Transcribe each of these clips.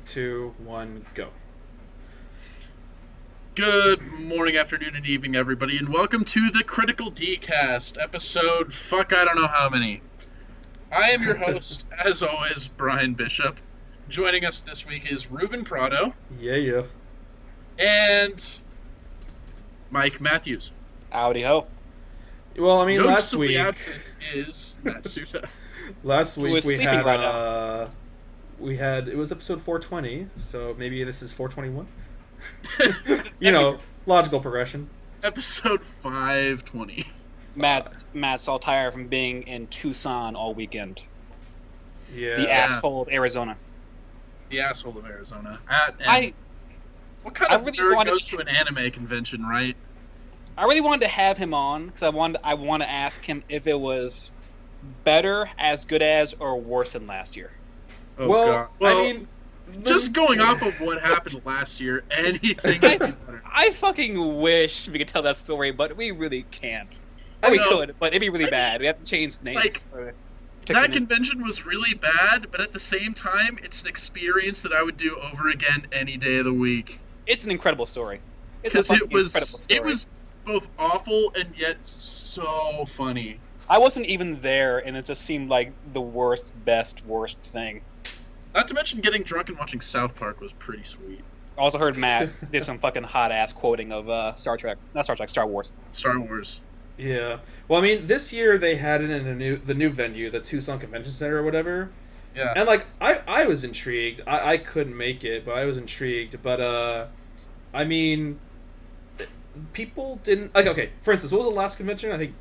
2, 1, go. Good morning, afternoon, and evening, everybody, and welcome to the Critical D-Cast, episode I don't know how many. I am your host, as always, Brian Bishop. Joining us this week is Ruben Prado. Yeah. And Mike Matthews. Howdy ho. Well, I mean, last Noticeably week... absent is Matt Suta. Last week we had, right now. it was episode 420, so maybe this is 421? Logical progression. Episode 520. Matt's all tired from being in Tucson all weekend. Yeah. The asshole of Arizona. The asshole of Arizona. What kind of nerd goes to an anime convention, right? I really wanted to have him on because I want to ask him if it was better, as good as, or worse than last year. Oh, well, God. Well, I mean, just going off of what happened last year, anything could be better. I fucking wish we could tell that story, but we really can't. Or we could, but it'd be really bad. We have to change names. That convention was really bad, but at the same time, it's an experience that I would do over again any day of the week. It's an incredible story. Because it was both awful and yet so funny. I wasn't even there, and it just seemed like the worst thing. Not to mention getting drunk and watching South Park was pretty sweet. I also heard Matt did some fucking hot-ass quoting of Star Wars. Star Wars. Yeah. Well, I mean, this year they had it in the new venue, the Tucson Convention Center or whatever. Yeah. And, I was intrigued. I couldn't make it, but I was intrigued. But, I mean, people didn't... okay, for instance, what was the last convention? I think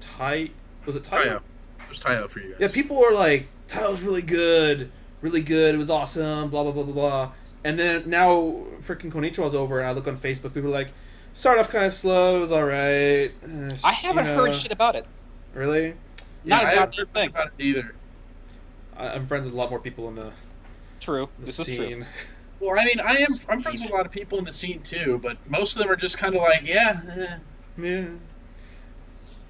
Was it Tayo? It was Tayo for you guys. Yeah, people were like, Tayo's really good. Really good. It was awesome. Blah, blah, blah, blah, blah. And then now freaking Konichiwa's over, and I look on Facebook, people are like, started off kind of slow, it was alright. I haven't heard shit about it. Really? Not I a haven't goddamn heard thing. about it either. I'm friends with a lot more people in the This is scene. true. Well, I mean, I'm friends with a lot of people in the scene too, but most of them are just kind of like, Yeah. Yeah,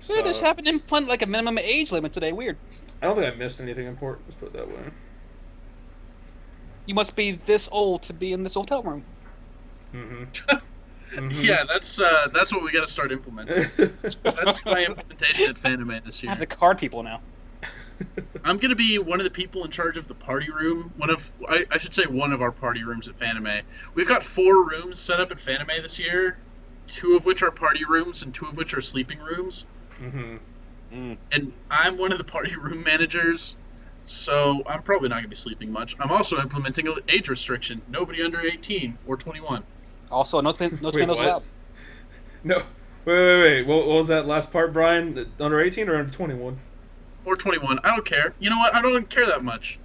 they just haven't implemented like a minimum age limit today. Weird. I don't think I missed anything important, let's put it that way. You must be this old to be in this hotel room. Yeah, that's what we got to start implementing. That's my implementation at Fanime this I year. have to card people now. I'm gonna be one of the people in charge of the party room. I should say one of our party rooms at Fanime. We've got 4 rooms set up at Fanime this year, 2 of which are party rooms and 2 of which are sleeping rooms. And I'm one of the party room managers, so I'm probably not gonna be sleeping much. I'm also implementing an age restriction: nobody under 18 or 21. Also, no tomatoes allowed. No. Wait. What was that last part, Brian? Under 18 or under 21? Or 21. I don't care. You know what? I don't care that much.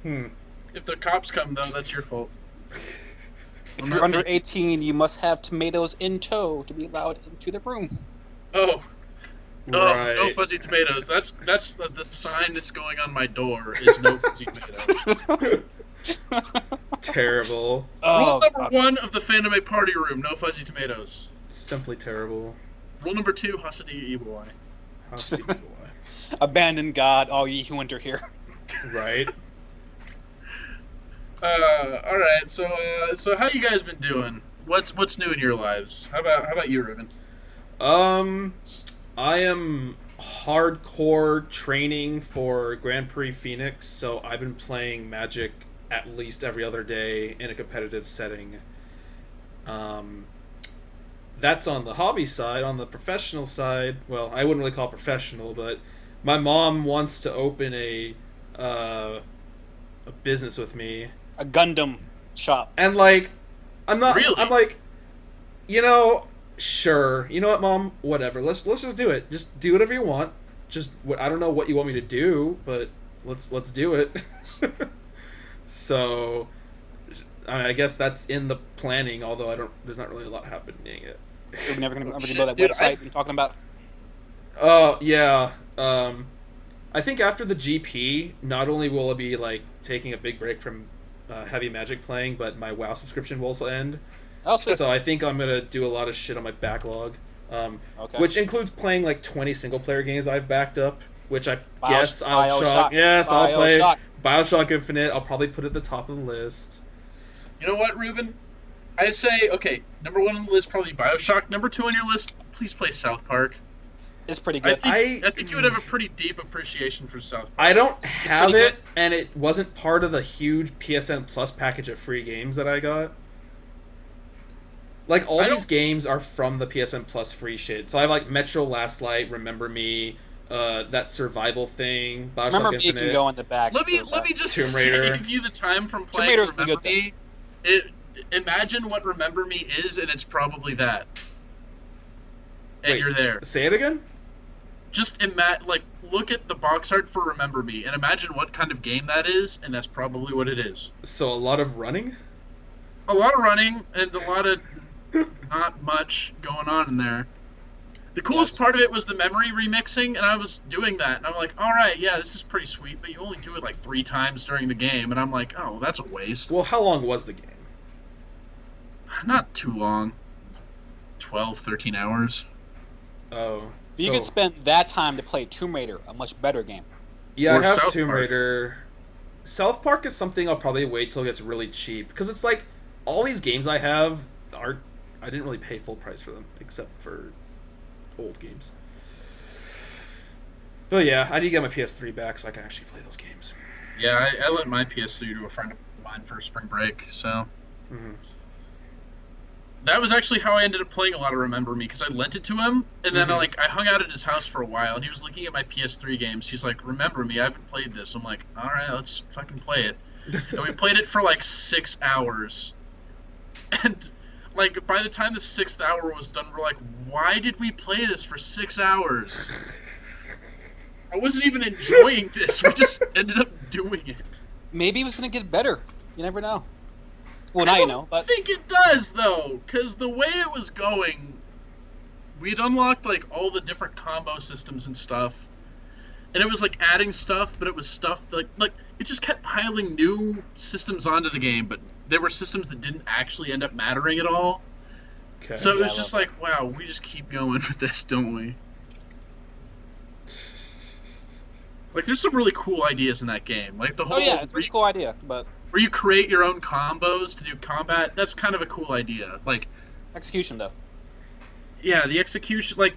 If the cops come, though, that's your fault. If you're under 18, you must have tomatoes in tow to be allowed into the room. Oh, right. No fuzzy tomatoes. That's the sign that's going on my door is no fuzzy tomatoes. Terrible. Rule number 1 of the Fanime party room: no fuzzy tomatoes. Simply terrible. Rule number 2: Hasadi Ibuai. Abandon God, all ye who enter here. Right. All right. So how you guys been doing? What's new in your lives? How about you, Ruben? I am hardcore training for Grand Prix Phoenix, so I've been playing Magic at least every other day in a competitive setting. That's on the hobby side. On the professional side, well, I wouldn't really call it professional, but my mom wants to open a business with me. A Gundam shop. And I'm not. Really? I'm sure. You know what, Mom? Whatever. Let's just do it. Just do whatever you want. I don't know what you want me to do, but let's do it. So, I guess that's in the planning. Although there's not really a lot happening yet. You're never gonna build that website you're talking about. Oh yeah. I think after the GP, not only will I be taking a big break from heavy Magic playing, but my WoW subscription will also end. Oh, sweet. So I think I'm gonna do a lot of shit on my backlog, which includes playing 20 single player games I've backed up, which I guess I'll play BioShock Infinite. I'll probably put it at the top of the list. You know what, Ruben? I say, okay, number 1 on the list probably BioShock. Number 2 on your list, please play South Park. It's pretty I good. think you would have a pretty deep appreciation for South Park. I don't have pretty it, and it wasn't part of the huge PSN Plus package of free games that I got. Like, all these games are from the PSN Plus free shit. So I have, like, Metro Last Light, Remember Me, that survival thing, BioShock Remember Me Infinite. can go in the back. Let me just Tomb Raider. save you the time from Tomb playing Raider's the Remember good Me. Imagine what Remember Me is, and it's probably that. And Wait. you're there. Say it again? Just look at the box art for Remember Me, and imagine what kind of game that is, and that's probably what it is. So a lot of running? A lot of running, and a lot of not much going on in there. The coolest part of it was the memory remixing, and I was doing that, and I'm like, alright, yeah, this is pretty sweet, but you only do it like 3 times during the game, and I'm like, oh, that's a waste. Well, how long was the game? Not too long. 12, 13 hours. Oh. You so- could spend that time to play Tomb Raider, a much better game. Yeah, Or I have South Tomb Park. Raider. South Park is something I'll probably wait till it gets really cheap. Because it's like, all these games I have are... I didn't really pay full price for them, except for old games. But yeah, I need to get my PS3 back so I can actually play those games. Yeah, I lent my PS3 to a friend of mine for spring break, so... Mm-hmm. That was actually how I ended up playing a lot of Remember Me, because I lent it to him, and then I hung out at his house for a while, and he was looking at my PS3 games. He's like, Remember Me, I haven't played this. I'm like, alright, let's fucking play it. And we played it for like 6 hours. And, like, by the time the 6th hour was done, we're like, why did we play this for 6 hours? I wasn't even enjoying this, we just ended up doing it. Maybe it was going to get better. You never know. Well, now you know, I but think it does, though, because the way it was going, we'd unlocked, like, all the different combo systems and stuff, and it was, like, adding stuff, but it was stuff, like it just kept piling new systems onto the game, but there were systems that didn't actually end up mattering at all. Okay. So it Yeah, was I just love like, wow, we just keep going with this, don't we? Like, there's some really cool ideas in that game. Like, the whole oh yeah, it's a really cool idea, but where you create your own combos to do combat, that's kind of a cool idea. Like, execution though. yeah, the execution, like,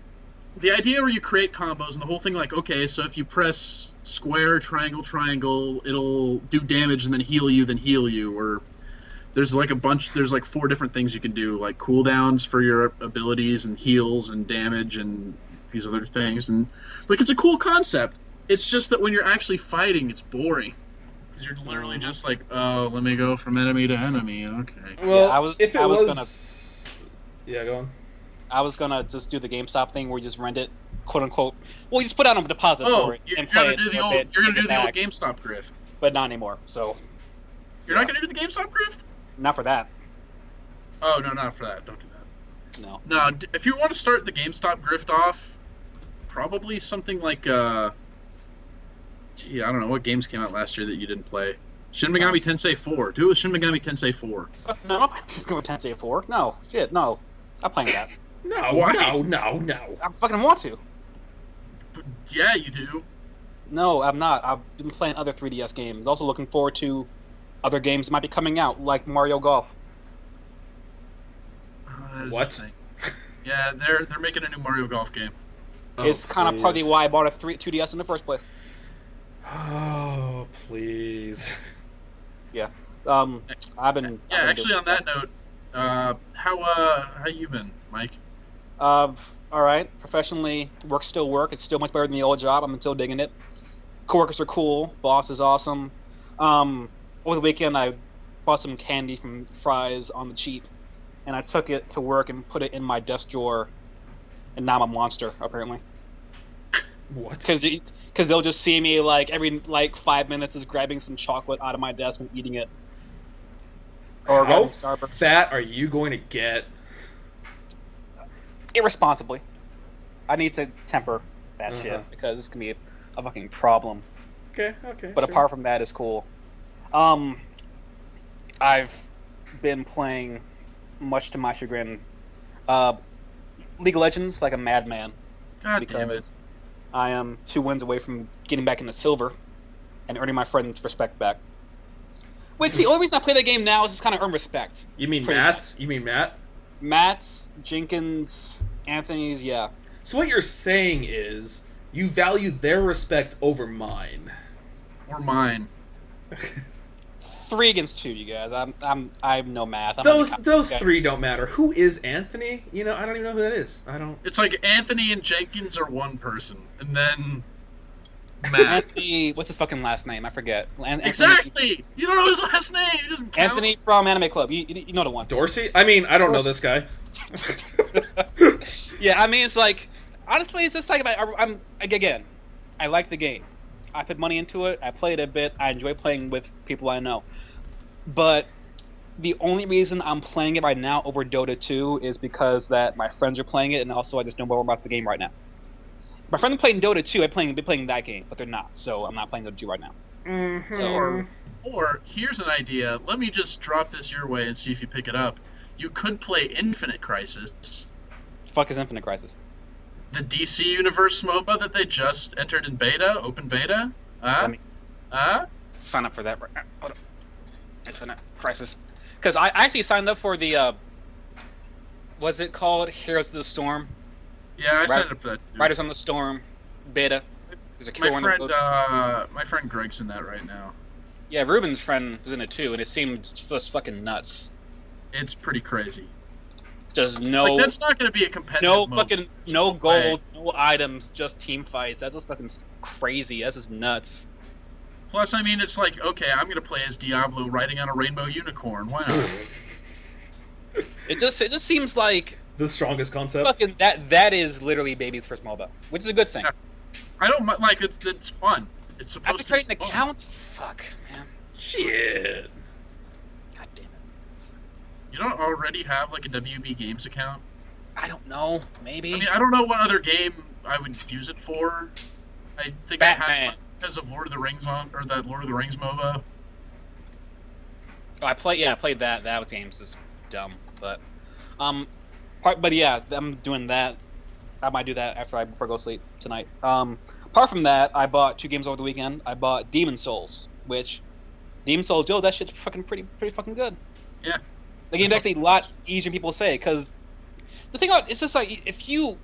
the idea where you create combos and the whole thing, like, okay, so if you press square, triangle, it'll do damage and then heal you, or there's like there's like 4 different things you can do, like cooldowns for your abilities and heals and damage and these other things, and like, it's a cool concept. It's just that when you're actually fighting, it's boring. Because you're literally just like, oh, let me go from enemy to enemy, okay. Well, Yeah, I was Yeah, go on. I was gonna just do the GameStop thing where you just rent it, quote unquote. Well, you just put down a deposit Oh, for it you're and play gonna it do for the a old, bit, you're gonna take do it the old back, GameStop grift. but not anymore. So You're not gonna do the GameStop grift? not for that. Oh, no, not for that. Don't do that. No. No, if you want to start the GameStop grift off, probably something like, gee, I don't know, what games came out last year that you didn't play? Shin Megami Tensei 4. Do it with Shin Megami Tensei 4. Fuck, no, I'm not playing Tensei 4. No, shit, no. I'm playing that. No, Why? no. I fucking want to. But yeah, you do. No, I'm not. I've been playing other 3DS games. Also looking forward to other games that might be coming out, like Mario Golf. That is What? the thing. Yeah, they're making a new Mario Golf game. It's kind of partly why I bought a 2DS in the first place. Oh, please. I've been. Yeah, actually, on that note, how you been, Mike? All right. Professionally, work's still work. It's still much better than the old job. I'm still digging it. Coworkers are cool. Boss is awesome. Over the weekend, I bought some candy from Fry's on the cheap, and I took it to work and put it in my desk drawer, and now I'm a monster apparently. What? Because they'll just see me like every 5 minutes is grabbing some chocolate out of my desk and eating it. Or How grabbing Starbucks. fat are you going to get? Irresponsibly. I need to temper that Uh-huh. shit because this can be a fucking problem. Okay. But sure. apart from that, it's cool. I've been playing, much to my chagrin, League of Legends like a madman God damn it. because I am 2 wins away from getting back into silver and earning my friend's respect back. Wait, see, the only reason I play that game now is just kind of earn respect. You mean Pretty Matt's? You mean Matt? Matt's, Jenkins, Anthony's, yeah. So what you're saying is you value their respect over mine. Or mine. 3 against 2, you guys. I'm no math. Those 3 don't matter. Who is Anthony? You know, I don't even know who that is. I don't. It's like Anthony and Jenkins are one person, and then Matt. Anthony, what's his fucking last name? I forget. Exactly. You don't know his last name. He doesn't count. Anthony from Anime Club. You know the one. Dorsey? I mean, I don't know this guy. Yeah, I mean, it's like, honestly, it's just like, I'm again, I like the game. I put money into it. I played a bit. I enjoy playing with people I know. But the only reason I'm playing it right now over Dota 2 is because that my friends are playing it, and also I just know more about the game right now. My friends are playing Dota 2. I'd be playing that game, but they're not. So I'm not playing Dota 2 right now. Mm-hmm. So, or here's an idea. Let me just drop this your way and see if you pick it up. You could play Infinite Crisis. fuck is Infinite Crisis? The DC Universe MOBA that they just entered in beta, open beta. Let me sign up for that right now. Hold on. Infinite Crisis. Because I actually signed up for the, what's it called? Heroes of the Storm. Yeah, I signed up for that too. Riders on the Storm beta. There's a killer My one. friend, my friend Greg's in that right now. Yeah, Ruben's friend was in it too, and it seemed just fucking nuts. It's pretty crazy. Just no, Like, that's not going to be a competitive no mode. fucking, no Just play. gold, no items, just team fights. That's just fucking crazy. That's just nuts. Plus, I mean, it's like, okay, I'm going to play as Diablo riding on a rainbow unicorn. Why not? It just seems like The strongest concept. fucking that is literally baby's first MOBA, which is a good thing. Yeah. I don't like it's fun. It's I have supposed to to create be an fun. account. Fuck, man. Shit. God damn it. You don't already have like a WB Games account? I don't know. Maybe. I mean, I don't know what other game I would use it for. I think I Batman. had one because of Lord of the Rings or that Lord of the Rings MOBA. I played that. That game's just dumb. But yeah, I'm doing that. I might do that before I go to sleep tonight. Apart from that, I bought 2 games over the weekend. I bought Demon Souls, which Demon Souls, yo, that shit's fucking pretty fucking good. Yeah. The game's actually a lot easier than people say, because the thing about it's just like if you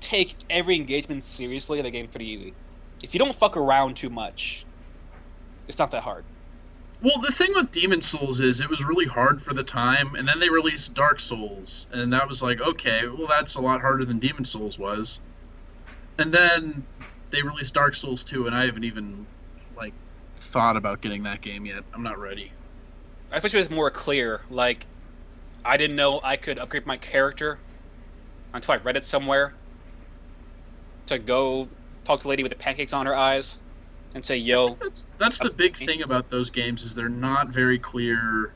take every engagement seriously, the game's pretty easy. If you don't fuck around too much, it's not that hard. Well, the thing with Demon Souls is it was really hard for the time, and then they released Dark Souls, and that was like, okay, well, that's a lot harder than Demon Souls was. And then they released Dark Souls 2, and I haven't even, like, thought about getting that game yet. I'm not ready. I wish it was more clear. Like, I didn't know I could upgrade my character until I read it somewhere. To go talk to the lady with the pancakes on her eyes and say, yo. That's the big thing about those games is they're not very clear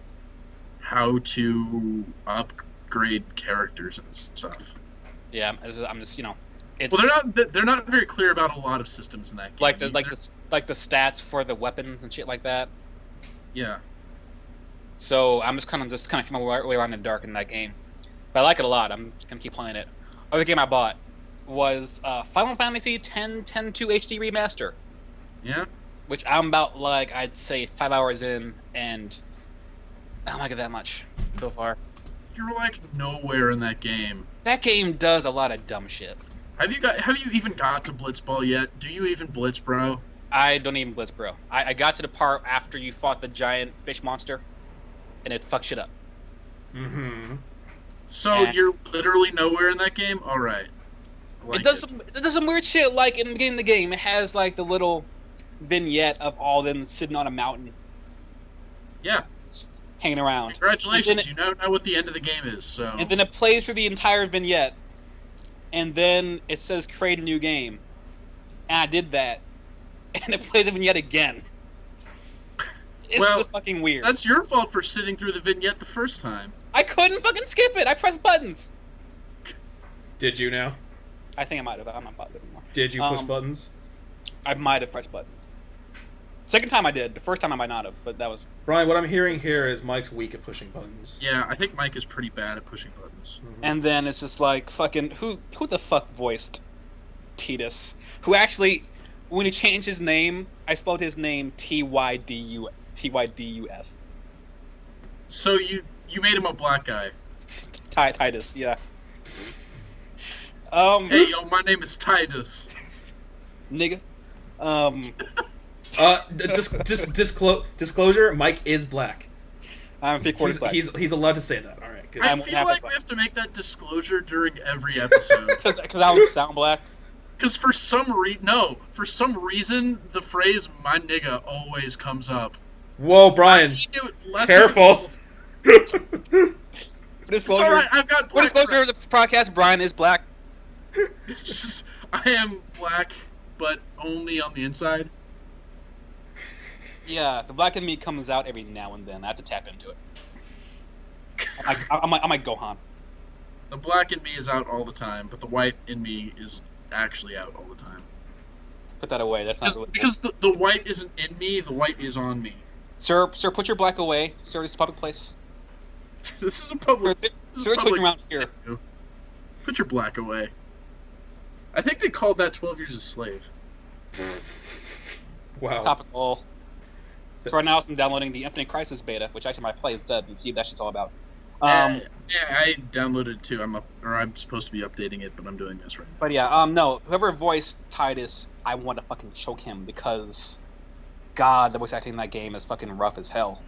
how to upgrade characters and stuff. Yeah, I'm just, you know, it's Well, they're not very clear about a lot of systems in that game. like the either. stats for the weapons and shit like that. Yeah. So I'm just kind of feeling my way around in the dark in that game. But I like it a lot. I'm just gonna keep playing it. Other game I bought was Final Fantasy X 10-2 HD Remaster, Yeah. which I'm about like I'd say 5 hours in, and I don't like it that much so far. You're like nowhere in that game. That game does a lot of dumb shit. Have you even got to Blitzball yet? Do you even blitz, bro? I don't even blitz, bro. I got to the part after you fought the giant fish monster, and it fucked shit up. Mm-hmm. So Eh. you're literally nowhere in that game? Alright. It does some weird shit, like in the beginning of the game, it has like the little vignette of all them sitting on a mountain, Yeah. hanging around. Congratulations, And you now know what the end of the game is, so... And then it plays through the entire vignette, and then it says create a new game. And I did that, and it plays the vignette again. It's Well, just fucking weird. That's your fault for sitting through the vignette the first time. I couldn't fucking skip it. I pressed buttons. Did you now? I think I might have. I'm not positive anymore. Did you push Um, buttons? I might have pressed buttons. Second time I did. The first time I might not have, but that was. Brian, what I'm hearing here is Mike's weak at pushing buttons. Yeah, I think Mike is pretty bad at pushing buttons. Mhm. And then it's just like fucking who the fuck voiced Tidus? Who actually, when he changed his name, I spelled his name Tydus. Tidus. So you made him a black guy. Titus, yeah. Hey, yo, my name is Titus. Nigga. Disclosure: Mike is black. I'm 3/4 black. He's allowed to say that. All right, good. I I'm feel half like black. we have to make that disclosure during every episode. Because I don't sound black. Because for some reason, the phrase "my nigga" always comes up. Whoa, Brian! Careful. For It's disclosure, all right. I've got for black disclosure of the podcast, Brian is black. friends. I am black, but only on the inside. Yeah, the black in me comes out every now and then. I have to tap into it. I'm like Gohan. The black in me is out all the time, but the white in me is actually out all the time. Put that away. That's not Because the white isn't in me, the white is on me. Sir, put your black away. Sir, this is a public place. This is a public. Sir, children around here. Put your black away. I think they called that 12 Years a Slave. Wow. Topical. So right now I'm downloading the Infinite Crisis beta, which actually might play instead and see what that shit's all about. Yeah, I downloaded it too. I'm supposed to be updating it, but I'm doing this right now. But yeah, no, whoever voiced Titus, I want to fucking choke him because, God, the voice acting in that game is fucking rough as hell.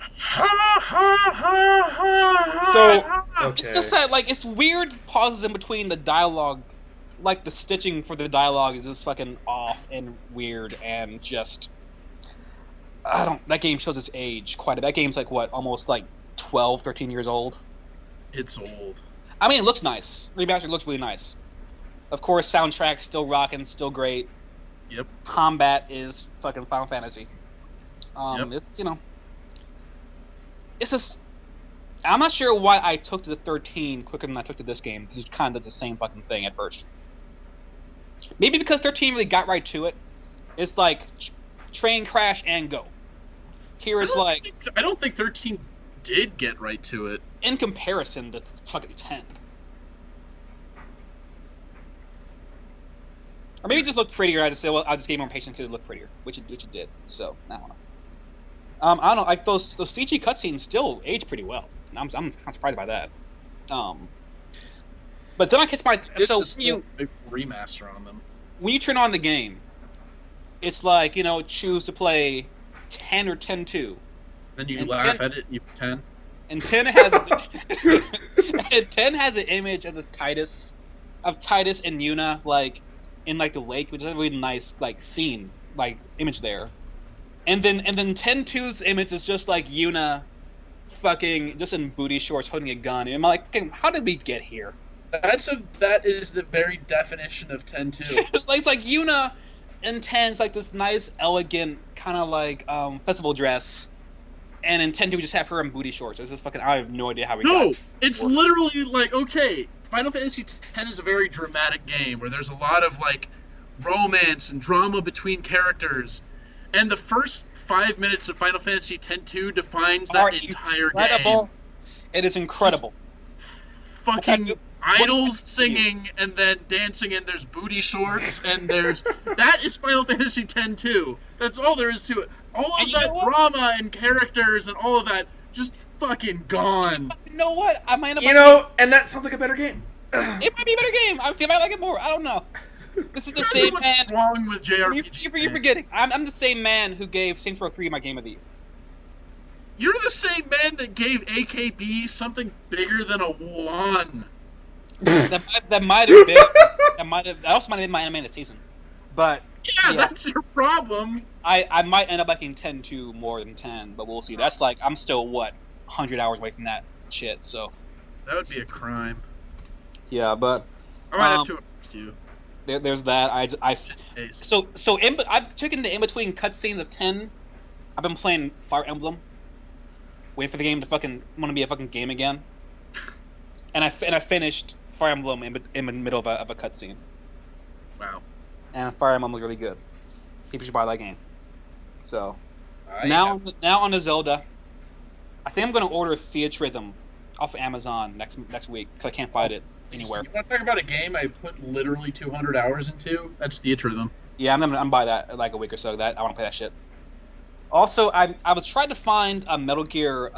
So, okay. It's just that, like, it's weird pauses in between the dialogue. Like, the stitching for the dialogue is just fucking off and weird and just... that game shows its age quite a bit. That game's like, what, almost like 12, 13 years old? It's old. I mean, it looks nice. Remastered looks really nice. Of course, soundtrack's still rocking, still great. Yep. Combat is fucking Final Fantasy. Yep. It's, it's just... I'm not sure why I took to the 13 quicker than I took to this game, because it kind of does the same fucking thing at first. Maybe because 13 really got right to it. It's like, train crash and go. Here it's like... I don't think 13 did get right to it. In comparison to fucking 10. Or maybe it just looked prettier. I just said, well, I just gave more patience because it looked prettier, which it did. So I don't know. I don't know. Like those CG cutscenes still age pretty well. I'm kind of surprised by that. But then I catch my so a remaster on them. When you turn on the game, it's like choose to play 10 or 10-2. Then you And laugh 10 at it. You 10. And 10 has and 10 has an image of Titus and Yuna like in like the lake, which is a really nice like scene, like image there. And then 10-2's image is just like Yuna fucking just in booty shorts holding a gun. And I'm like, how did we get here? That is the very definition of 10-2. It's like Yuna in 10's like this nice, elegant kind of like festival dress. And in 10-2 we just have her in booty shorts. It's just fucking, I have no idea how we got No, it's literally like, okay, Final Fantasy X is a very dramatic game where there's a lot of like romance and drama between characters. And the first 5 minutes of Final Fantasy X-2 defines that entire game. It is incredible. Fucking idols singing and then dancing, and there's booty shorts, and that is Final Fantasy X-2. That's all there is to it. All of that drama and characters and all of that just fucking gone. You know what? I might and that sounds like a better game. It might be a better game. I might like it more. I don't know. This is the same man. What's wrong with JRPG? You're forgetting. I'm the same man who gave Saints Row 3 my game of the year. You're the same man that gave AKB something bigger than a 1. that might have been. That also might have been my anime of the season. But yeah, that's your problem. I might end up liking 10-2 more than 10, but we'll see. That's like I'm still 100 hours away from that shit. So that would be a crime. Yeah, but I might have to arrest you. There's that. I've taken the in between cutscenes of 10. I've been playing Fire Emblem, waiting for the game to fucking want to be a fucking game again. And I finished Fire Emblem in the middle of a cutscene. Wow. And Fire Emblem was really good. People should buy that game. So now on the Zelda, I think I'm gonna order Theatrhythm off of Amazon next week because I can't find it anywhere. You want to talk about a game I put literally 200 hours into? That's Theatrhythm. Yeah, I'm gonna buy that in like a week or so. That I want to play that shit. Also, I was trying to find a Metal Gear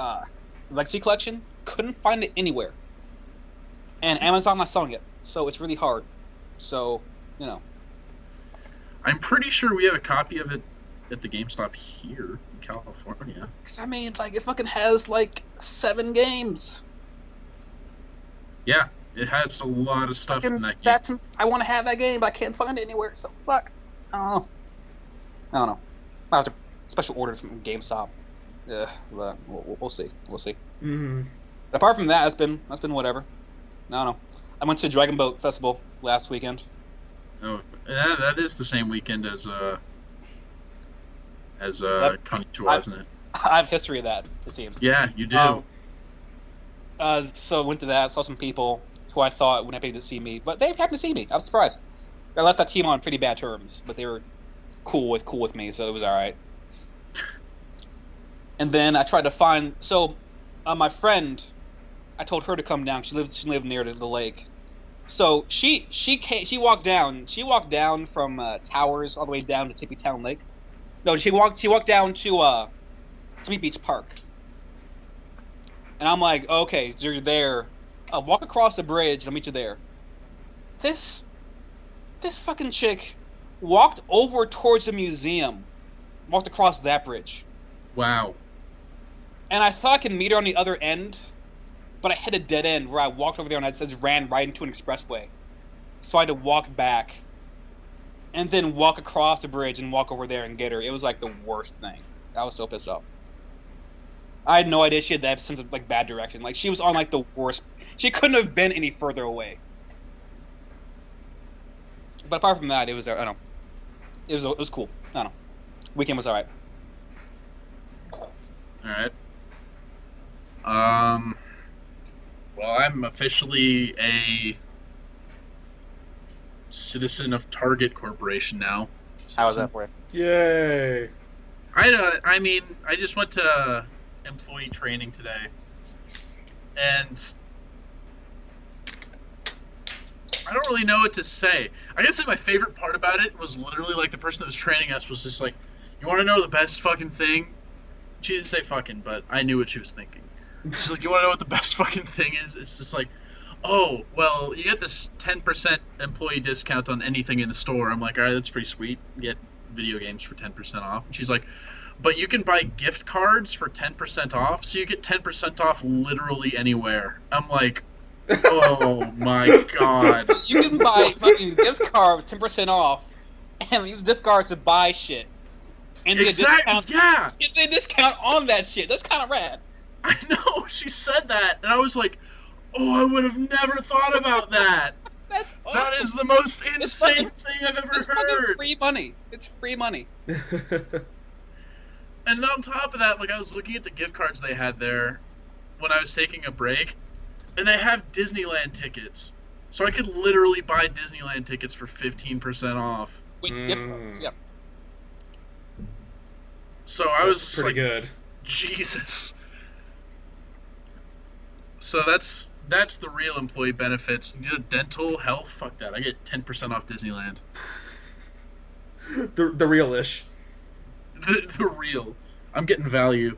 Legacy Collection. Couldn't find it anywhere. And Amazon not selling it, so it's really hard. So, you know. I'm pretty sure we have a copy of it at the GameStop here in California. Because, I mean, like, it fucking has, like, 7 games. Yeah, it has a lot of stuff in that game. I want to have that game, but I can't find it anywhere, so fuck. I don't know. I'll have to special order from GameStop. But we'll see. We'll see. Mm-hmm. But apart from that, that's been whatever. I don't know. I went to Dragon Boat Festival last weekend. Oh, that is the same weekend as Konnichiwa, isn't it? I have history of that, it seems. Yeah, you do. So I went to that, saw some people who I thought wouldn't have paid to see me, but they happened to see me. I was surprised. I left that team on pretty bad terms, but they were cool with me, so it was all right. And then I tried to find my friend. I told her to come down. She lived near the lake, so she walked down from Towers all the way down to Tippy Town Lake. No, she walked down to Tippy Beach Park. And I'm like, okay, so you're there. I'll walk across the bridge. I'll meet you there. This fucking chick walked over towards the museum. Walked across that bridge. Wow. And I thought I could meet her on the other end, but I hit a dead end where I walked over there and I just ran right into an expressway. So I had to walk back, and then walk across the bridge and walk over there and get her. It was like the worst thing. I was so pissed off. I had no idea she had that sense of like bad direction. Like she was on like the worst. She couldn't have been any further away. But apart from that, it was I don't know. It was cool. I don't know. Weekend was alright. Alright. Well, I'm officially a citizen of Target Corporation now. How was that for you? Yay! I mean, I just went to employee training today, and I don't really know what to say. I guess my favorite part about it was literally like the person that was training us was just like, "You want to know the best fucking thing?" She didn't say fucking, but I knew what she was thinking. She's like, "You want to know what the best fucking thing is?" It's just like, "Oh, well, you get this 10% employee discount on anything in the store." I'm like, "All right, that's pretty sweet. You get video games for 10% off." And she's like, "But you can buy gift cards for 10% off, so you get 10% off literally anywhere." I'm like, oh my god. You can buy fucking gift cards 10% off, and use gift cards to buy shit. And Exactly, yeah! Get the discount on that shit. That's kind of rad. I know, she said that, and I was like, oh, I would have never thought about that. That's awesome. That is the most insane thing I've ever It's fucking heard. free money. It's free money. And on top of that, like, I was looking at the gift cards they had there when I was taking a break, and they have Disneyland tickets. So I could literally buy Disneyland tickets for 15% off. With gift cards, yeah. So I was That's just pretty like, good. Jesus. So that's the real employee benefits. You know, dental, health, fuck that. I get 10% off Disneyland. The real-ish. The real. I'm getting value.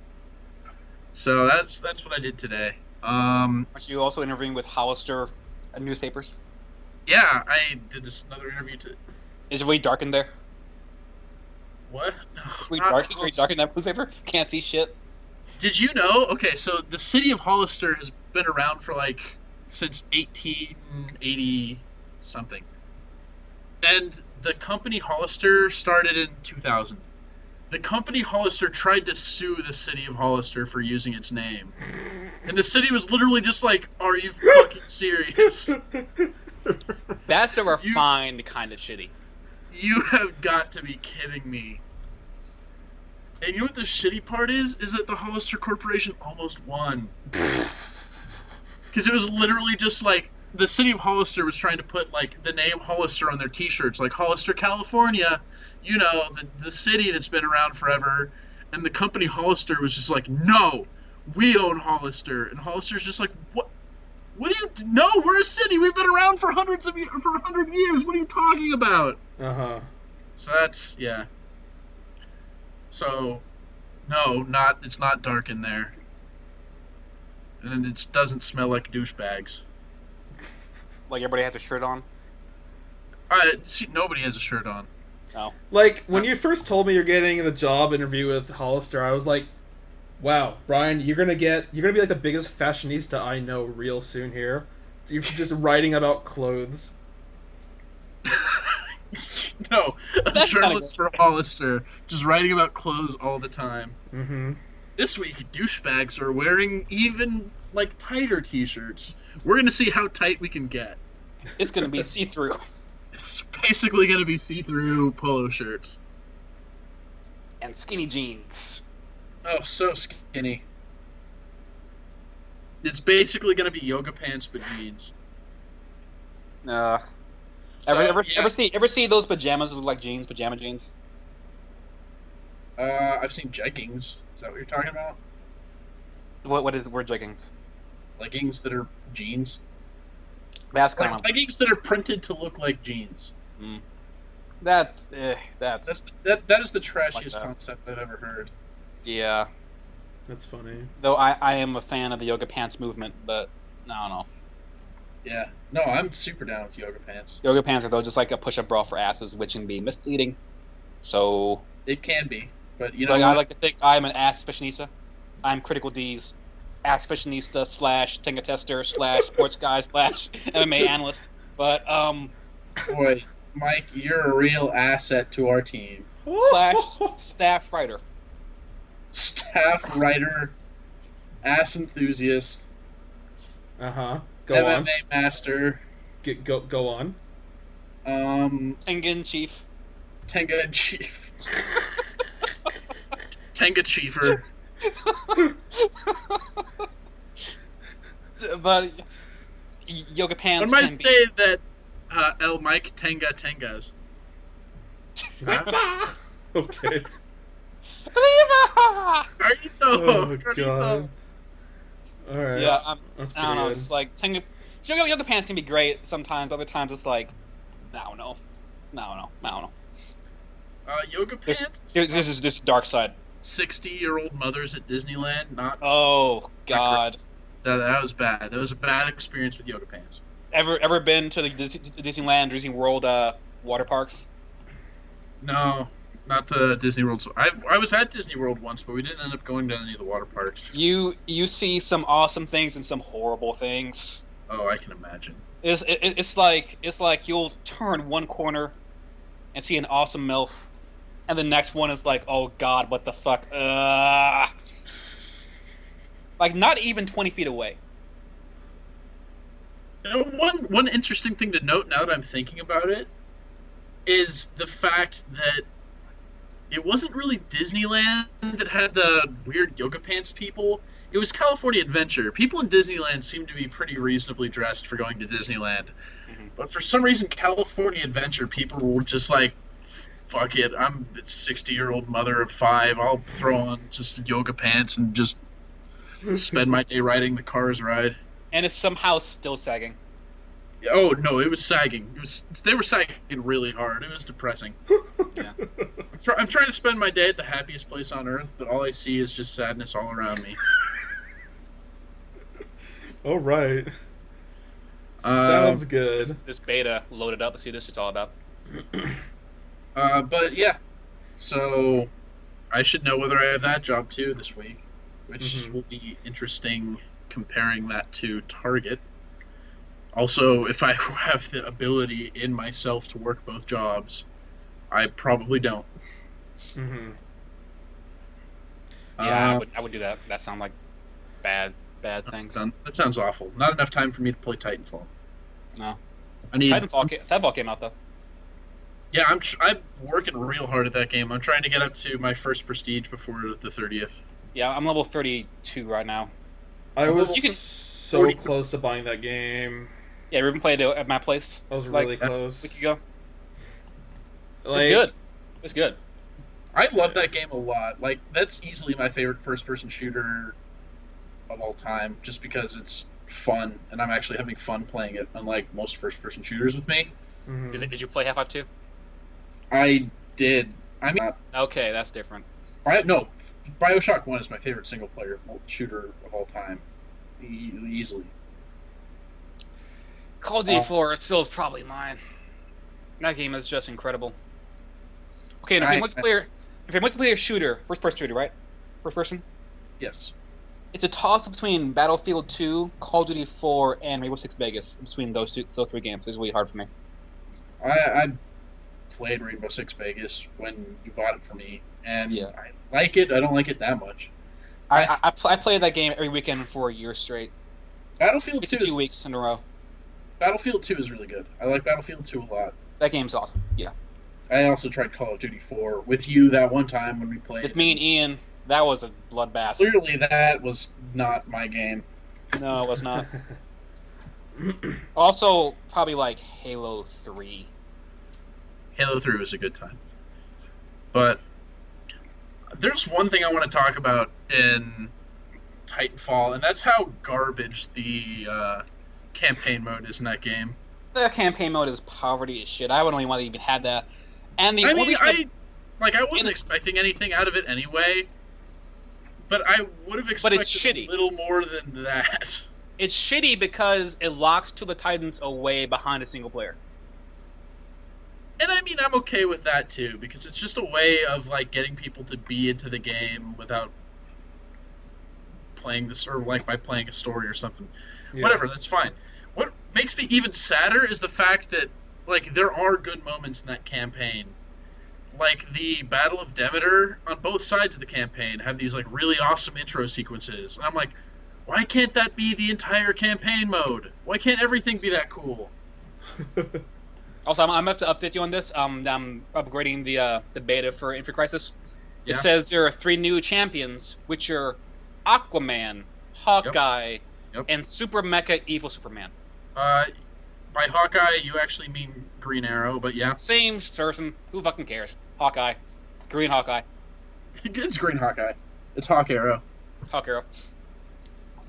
So that's what I did today. Aren't you also interviewing with Hollister newspapers? Yeah, I did another interview to. Is it really dark in there? What? No, Is it really dark in that newspaper? Can't see shit. Did you know? Okay, so the city of Hollister has been around for like since 1880 something, and the company Hollister started in 2000. The company Hollister tried to sue the city of Hollister for using its name, and the city was literally just like, "Are you fucking serious? That's a refined kind of shitty. You have got to be kidding me." And you know what the shitty part is that the Hollister Corporation almost won. Because it was literally just like, the city of Hollister was trying to put like the name Hollister on their t-shirts, like Hollister, California, you know, the city that's been around forever. And the company Hollister was just like, no, we own Hollister. And Hollister's just like, what do you, no, we're a city, we've been around for 100 years, what are you talking about? Uh-huh. So that's, yeah. So, No, not. It's not dark in there, and it doesn't smell like douchebags. Like everybody has a shirt on. See, nobody has a shirt on. Oh, Like, when you first told me you're getting the job interview with Hollister, I was like, wow, Brian, you're gonna be like the biggest fashionista I know real soon here. You're just writing about clothes. No, a That's journalist for Hollister, just writing about clothes all the time. Mm-hmm. This week, douchebags are wearing even like tighter T-shirts. We're gonna see how tight we can get. it's gonna be see-through. It's basically gonna be see-through polo shirts. And skinny jeans. Oh, so skinny. It's basically gonna be yoga pants but jeans. Uh, So, ever yeah. see those pajamas that look like jeans? Pajama jeans. I've seen jeggings. Is that what you're talking about? What is word jeggings? Leggings that are jeans. That's kind of Leggings that are printed to look like jeans. that's That is the trashiest Like that. concept I've ever heard. yeah. That's funny. Though I am a fan of the yoga pants movement, but I don't know. Yeah. No, I'm super down with yoga pants. Yoga pants are though just like a push-up bra for asses, which can be misleading. So It can be, but you know like, I what? like to think I'm an ass fashionista. I'm Critical D's ass fashionista / Tenga tester / sports guy / MMA analyst. But Boy, Mike, you're a real asset to our team. / staff writer. Staff writer, ass enthusiast, Uh-huh. Go MMA on. master, Go on. Tenga in chief. Tenga in chief, Tenga chiefer. But yoga One pants might can say that El Mike Tenga Tengas. Okay. be. Carito, Oh, Carito. God. Alright. Yeah, That's I don't know. pretty It's like Tenga. Yoga pants can be great sometimes. Other times it's like, I don't know. Yoga This pants. is this dark side. 60-year-old mothers at Disneyland. Not Oh God. that was bad. That was a bad experience with yoga pants. Ever been to the Disneyland, Disney World water parks? No, not to Disney World. I was at Disney World once, but we didn't end up going to any of the water parks. You see some awesome things and some horrible things. Oh, I can imagine. It's like you'll turn one corner and see an awesome MILF, and the next one is like, oh God, what the fuck? Like not even 20 feet away. You know, one interesting thing to note now that I'm thinking about it is the fact that it wasn't really Disneyland that had the weird yoga pants people. It was California Adventure. People in Disneyland seem to be pretty reasonably dressed for going to Disneyland. Mhm. But for some reason, California Adventure people were just like, fuck it, I'm a 60-year-old mother of 5. I'll throw on just yoga pants and just spend my day riding the Cars ride. And it's somehow still sagging. Oh no, it was sagging. They were sagging really hard. It was depressing. Yeah. I'm trying to spend my day at the happiest place on earth, but all I see is just sadness all around me. All right. Sounds good. This beta loaded up. Let's see what this is all about. But yeah, so I should know whether I have that job too this week, which Mhm. will be interesting comparing that to Target. Also, if I have the ability in myself to work both jobs, I probably don't. Mm-hmm. Yeah, I would do that. That sound like bad things. That sounds awful. Not enough time for me to play Titanfall. No. I need. Titanfall came out though. Yeah, I'm working real hard at that game. I'm trying to get up to my first prestige before the 30th. Yeah, I'm level 32 right now. I was You can- so 40 close to buying that game. Yeah, Ruben played it at my place. I was like, really close. a week ago. Like, It's good. It's good. I love that game a lot. Like, that's easily my favorite first-person shooter of all time, just because it's fun, and I'm actually having fun playing it, unlike most first-person shooters with me. Mhm. Did you play Half-Life 2? I did. I mean, Okay, that's different. No, Bioshock 1 is my favorite single-player shooter of all time. Easily. Call of Duty 4 still is probably mine. That game is just incredible. Okay, and if you're multiplayer shooter, first-person shooter, right? First person? Yes. It's a toss-up between Battlefield 2, Call of Duty 4, and Rainbow Six Vegas. Between those three games, it's really hard for me. I played Rainbow Six Vegas when you bought it for me, and Yeah. I like it. I don't like it that much. I played that game every weekend for a year straight. Battlefield 2 2 weeks in a row. Battlefield 2 is really good. I like Battlefield 2 a lot. That game's awesome. Yeah. I also tried Call of Duty 4 with you that one time when we played. With me and Ian, that was a bloodbath. Clearly, that was not my game. No, it was not. Also, probably like Halo 3. Halo 3 was a good time. But there's one thing I want to talk about in Titanfall, and that's how garbage the campaign mode is in that game. The campaign mode is poverty as shit. I wouldn't even want to even have that. And the I only mean, reason I wasn't expecting anything out of it anyway, but I would have expected shitty. a little more than that. it's shitty because it locks to the Titans away behind a single player. And I mean, I'm okay with that too, because it's just a way of like getting people to be into the game without playing this, or like by playing a story or something. Yeah. Whatever, that's fine. What makes me even sadder is the fact that like there are good moments in that campaign. Like the Battle of Demeter on both sides of the campaign have these like really awesome intro sequences. And I'm like, why can't that be the entire campaign mode? Why can't everything be that cool? Also, I'm gonna have to update you on this. I'm upgrading the beta for Infinite Crisis. Yeah. It says there are 3 new champions, which are Aquaman, Hawkeye, Yep. and Super Mecha Evil Superman. By Hawkeye, you actually mean Green Arrow, but yeah. Same person. Who fucking cares? Hawkeye. Green Hawkeye. It's Green Hawkeye. It's Hawk Arrow. Hawk Arrow.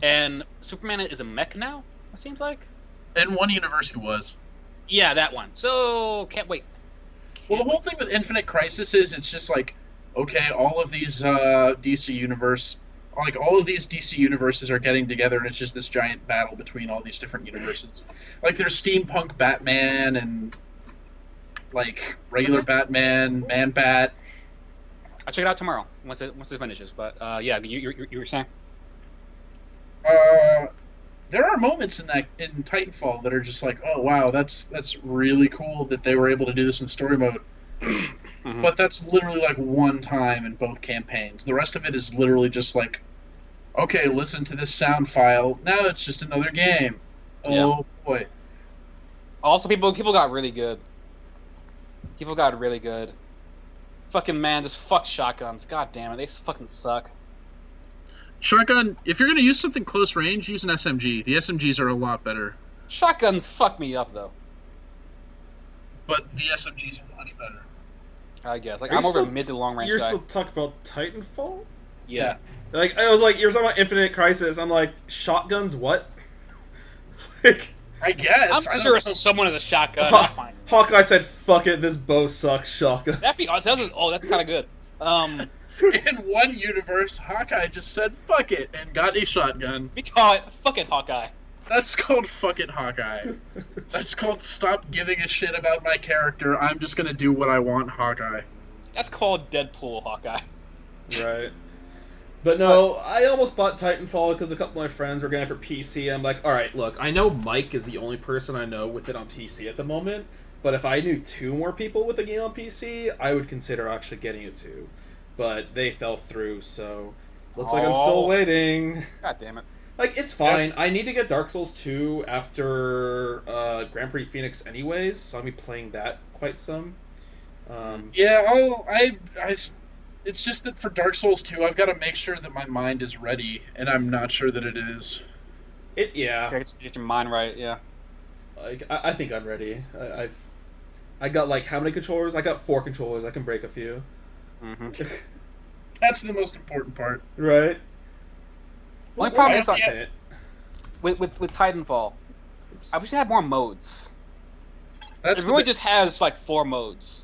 And Superman is a mech now, it seems like? In one universe, he was. Yeah, that one. So, can't wait. Well, the whole thing with Infinite Crisis is it's just like, okay, all of these DC universes are getting together, and it's just this giant battle between all these different universes. Like, there's steampunk Batman and like regular Batman, Man-Bat. I'll check it out tomorrow once it finishes. But yeah, you were saying? There are moments in Titanfall that are just like, oh wow, that's really cool that they were able to do this in story mode. Mm-hmm. But that's literally like one time in both campaigns. The rest of it is literally just like, okay, listen to this sound file. Now it's just another game. Oh boy. Also, people got really good. People got really good. Fucking man, just fuck shotguns. God damn it, they fucking suck. Shotgun, if you're going to use something close range, use an SMG. The SMGs are a lot better. Shotguns fuck me up, though. But the SMGs are much better. I guess. Like, Are I'm you over still- mid to long range You're guy. still talking about Titanfall? Yeah. Like, I was like, you're talking about Infinite Crisis. I'm like, shotguns, what? Like, I guess. I'm I don't sure know. someone has a shotgun. I'll find it. Hawkeye said, fuck it, this bow sucks, shotgun. That'd be awesome. That's kind of good. In one universe, Hawkeye just said fuck it and got a shotgun. We call it fucking Hawkeye. That's called fuck it, Hawkeye. That's called stop giving a shit about my character. I'm just gonna do what I want, Hawkeye. That's called Deadpool Hawkeye. Right. But no, I almost bought Titanfall because a couple of my friends were getting it for PC. I'm like, alright, look, I know Mike is the only person I know with it on PC at the moment, but if I knew 2 more people with a game on PC, I would consider actually getting it too. But they fell through, so looks like I'm still waiting. God damn it. Like, it's fine. I need to get Dark Souls 2 after Grand Prix Phoenix anyways, so I'll be playing that quite some. Yeah, it's just that for Dark Souls 2, I've got to make sure that my mind is ready, and I'm not sure that it is. Yeah. Get your mind right, yeah. Like, I think I'm ready. I got, like, how many controllers? I got 4 controllers. I can break a few. Mm-hmm. That's the most important part. Right. Only problem is Infinite. with Titanfall, I wish it had more modes. That's It really just has like 4 modes.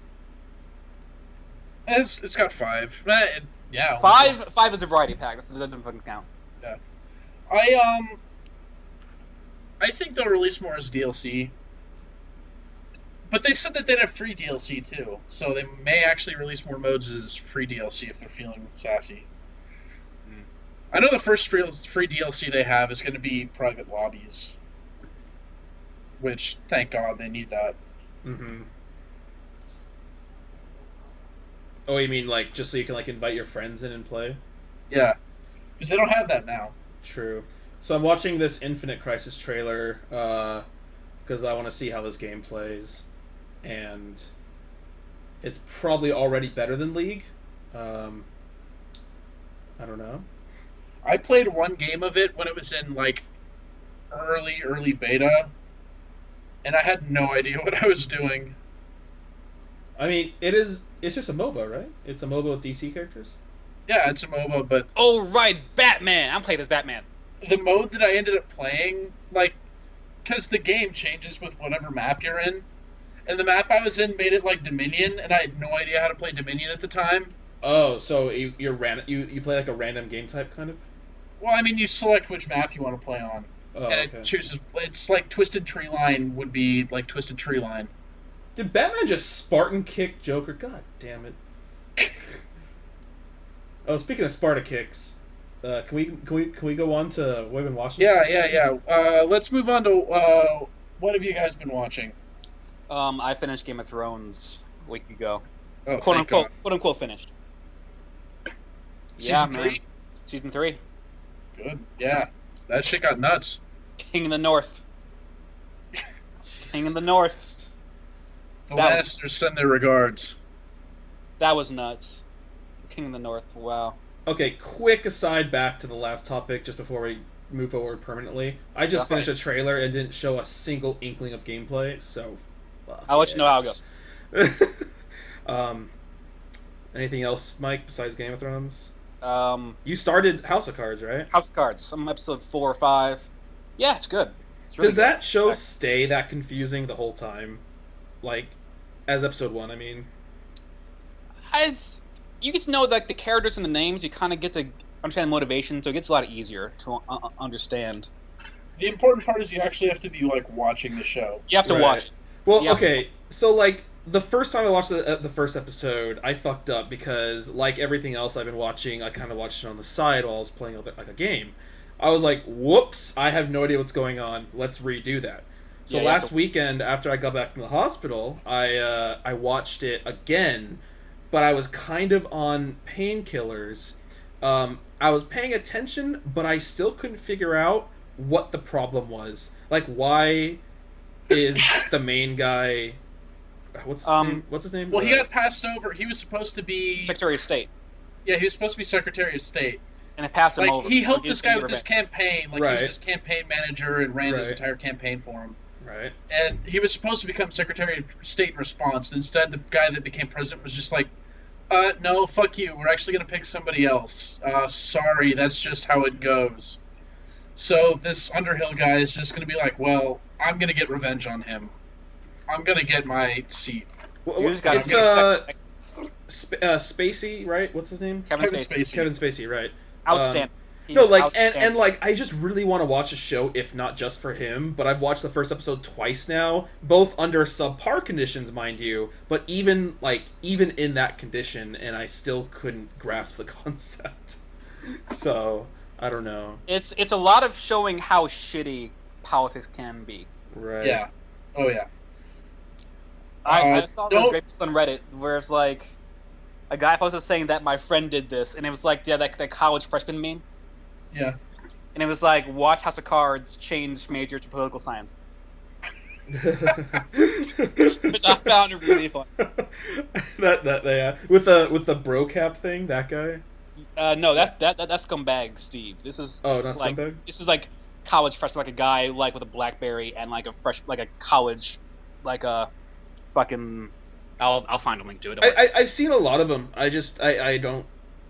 It's got 5. Yeah. Five is a variety pack. That doesn't fucking count. I think they'll release more as DLC. But they said that they'd have free DLC too, so they may actually release more modes as free DLC if they're feeling sassy. I know the first free DLC they have is going to be private lobbies, which, thank God, they need that. Mm-hmm. Oh, you mean like just so you can like invite your friends in and play? Yeah, because they don't have that now. True. So I'm watching this Infinite Crisis trailer because I want to see how this game plays, and it's probably already better than League. I don't know. I played one game of it when it was in like early beta, and I had no idea what I was doing. I mean, it's just a MOBA, right? It's a MOBA with DC characters. Yeah, it's a MOBA, but Oh right, Batman. I'm playing as Batman. the mode that I ended up playing, like, because the game changes with whatever map you're in, and the map I was in made it like Dominion, and I had no idea how to play Dominion at the time. Oh, so you play like a random game type kind of? Well, I mean, you select which map you want to play on, Oh, and okay. it chooses. It's like Twisted Tree Line would be like Twisted Tree Line. Did Batman just Spartan kick Joker? God damn it! Oh, speaking of Sparta kicks, can we go on to what we've been watching? Yeah. Let's move on to what have you guys been watching? I finished Game of Thrones a week ago. Oh, Quote thank unquote. God. Quote unquote finished. Season man. 3? Season 3. Good. Yeah, that shit got nuts. King in the North. Jesus King in the North. Christ. The That was- Lannisters send their regards. That was nuts. King in the North. Wow. Okay, quick aside back to the last topic just before we move forward permanently. I just Yeah. finished a trailer and didn't show a single inkling of gameplay, so fuck I'll let you know how it goes. Anything else, Mike, besides Game of Thrones? You started House of Cards, right? House of Cards. I'm episode 4 or 5. Yeah, it's good. It's really Does good. that show stay that confusing the whole time? Like, as episode 1, I mean. It's, you get to know like the characters and the names. You kind of get to understand motivation, so it gets a lot easier to understand. The important part is you actually have to be like watching the show. You have to Right. watch it. Well, Yeah. okay, so like the first time I watched the first episode, I fucked up because like everything else I've been watching, I kind of watched it on the side while I was playing like a game. I was like, "Whoops! I have no idea what's going on. Let's redo that." So Yeah, you have last to- weekend, after I got back from the hospital, I watched it again, but I was kind of on painkillers. I was paying attention, but I still couldn't figure out what the problem was. Like, why is the main guy? What's his name? What's his name? Well, he got passed over. He was supposed to be. Secretary of State, Yeah, he was supposed to be Secretary of State. and they passed him Like over. he so helped he's this gonna guy get with his revenge. campaign. Like he Right. was his campaign manager and ran his Right. entire campaign for him. right. And he was supposed to become Secretary of State in response. Instead, the guy that became president was just like, no, fuck you. We're actually going to pick somebody else. Sorry, that's just how it goes. So this Underhill guy is just going to be like, well, I'm going to get revenge on him. I'm going to get my seat. Well, You just gotta it's protect Texas. Spacey, right? What's his name? Kevin Kevin Spacey. Spacey. Kevin Spacey, right? Outstanding. He's No, like outstanding. and like I just really want to watch a show, if not just for him. But I've watched the first episode twice now, both under subpar conditions, mind you. But even in that condition, and I still couldn't grasp the concept. So I don't know. It's a lot of showing how shitty politics can be. Right? Yeah. Oh, yeah. I saw this don't- great post on Reddit where it's like a guy posted saying that my friend did this, and it was like that college freshman meme, Yeah. and it was like watch House of Cards change major to political science, which I found really fun. that yeah. With the bro cap thing, that guy. No, that's scumbag Steve. This is Oh, not like scumbag. this is like college freshman, like a guy like with a BlackBerry and like a college, like a fucking. I'll find a link to it. I've seen a lot of them. I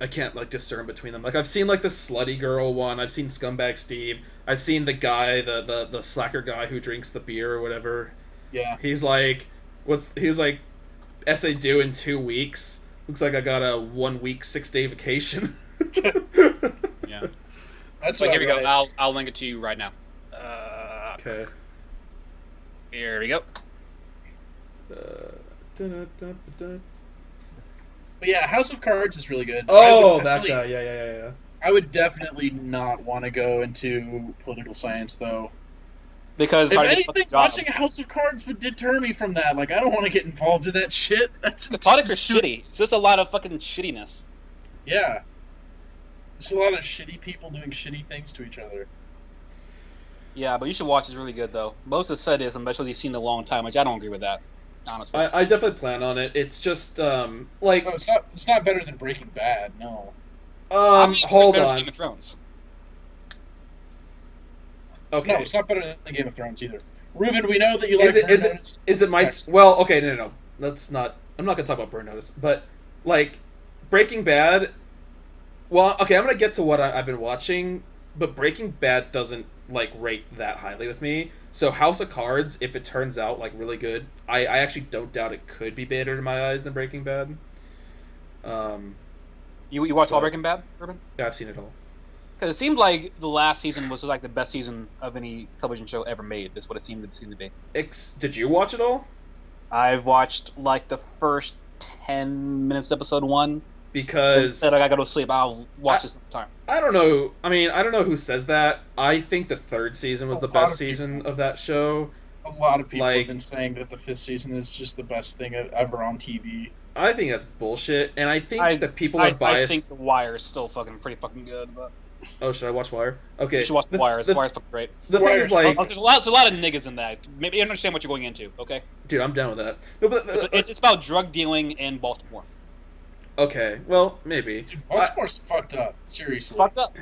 can't like discern between them. Like I've seen like the slutty girl one. I've seen scumbag Steve. I've seen the guy, the slacker guy who drinks the beer or whatever. Yeah. He was like, essay due in 2 weeks. Looks like I got a 1 week, 6-day vacation. Yeah. That's So here we go. right. I'll link it to you right now. Okay. Here we go. Dun-dun-dun-dun-dun. But yeah, House of Cards is really good. Oh, that guy. Yeah. I would definitely not want to go into political science, though. Because If hard to get anything, the job. watching House of Cards would deter me from that. Like, I don't want to get involved in that shit. That's The politics are shitty. It's just a lot of fucking shittiness. Yeah. There's a lot of shitty people doing shitty things to each other. Yeah, but you should watch. It's really good though. Most have said this, and especially you've seen it a long time, which I don't agree with that. Honestly. I definitely plan on it. It's just like No, it's not better than Breaking Bad. No. I mean, it's hold better than on. Game of Thrones. Okay. No, it's not better than Game of Thrones either. Ruben, we know that you like Is it Burn Notice. is it my Next. well? Okay, no. Let's not. I'm not gonna talk about Burn Notice, but like Breaking Bad. Well, okay, I'm gonna get to what I've been watching, but Breaking Bad doesn't like rate that highly with me. So House of Cards, if it turns out like really good, I actually don't doubt it could be better in my eyes than Breaking Bad. You watched all Breaking Bad, Ruben? Yeah, I've seen it all. Because it seemed like the last season was like the best season of any television show ever made. That's what it seemed to be. Did you watch it all? I've watched like the first 10 minutes of episode 1. Because Said I gotta go to sleep. I'll watch this sometime. I don't know. I mean, I don't know who says that. I think the third season was A the lot best of season of that show. A lot of people Like- have been saying that the 5th season is just the best thing ever on TV. I think that's bullshit, and I think I- that people are I biased. think The Wire is still pretty fucking good. But Oh, should I watch Wire? Okay. you should watch The Wire. The Wire's fucking great. The thing is, like, There's a lot of niggas in that. Maybe you understand what you're going into. Okay. dude, I'm down with that. No, but It's about drug dealing in Baltimore. okay, well, maybe. Dude, Baltimore's fucked up. Seriously. Fucked up.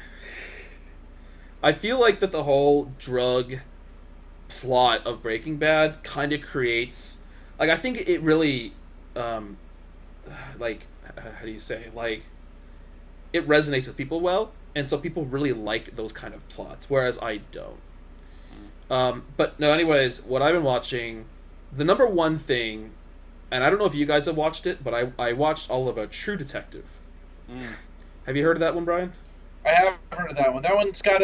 I feel like that the whole drug plot of Breaking Bad kind of creates, like, I think it really, like, how do you say, like, it resonates with people well, and so people really like those kind of plots, whereas I don't. But no, anyways, what I've been watching, the number one thing, and I don't know if you guys have watched it, but I watched all of True Detective. Have you heard of that one, Brian? I have heard of that one. That one's got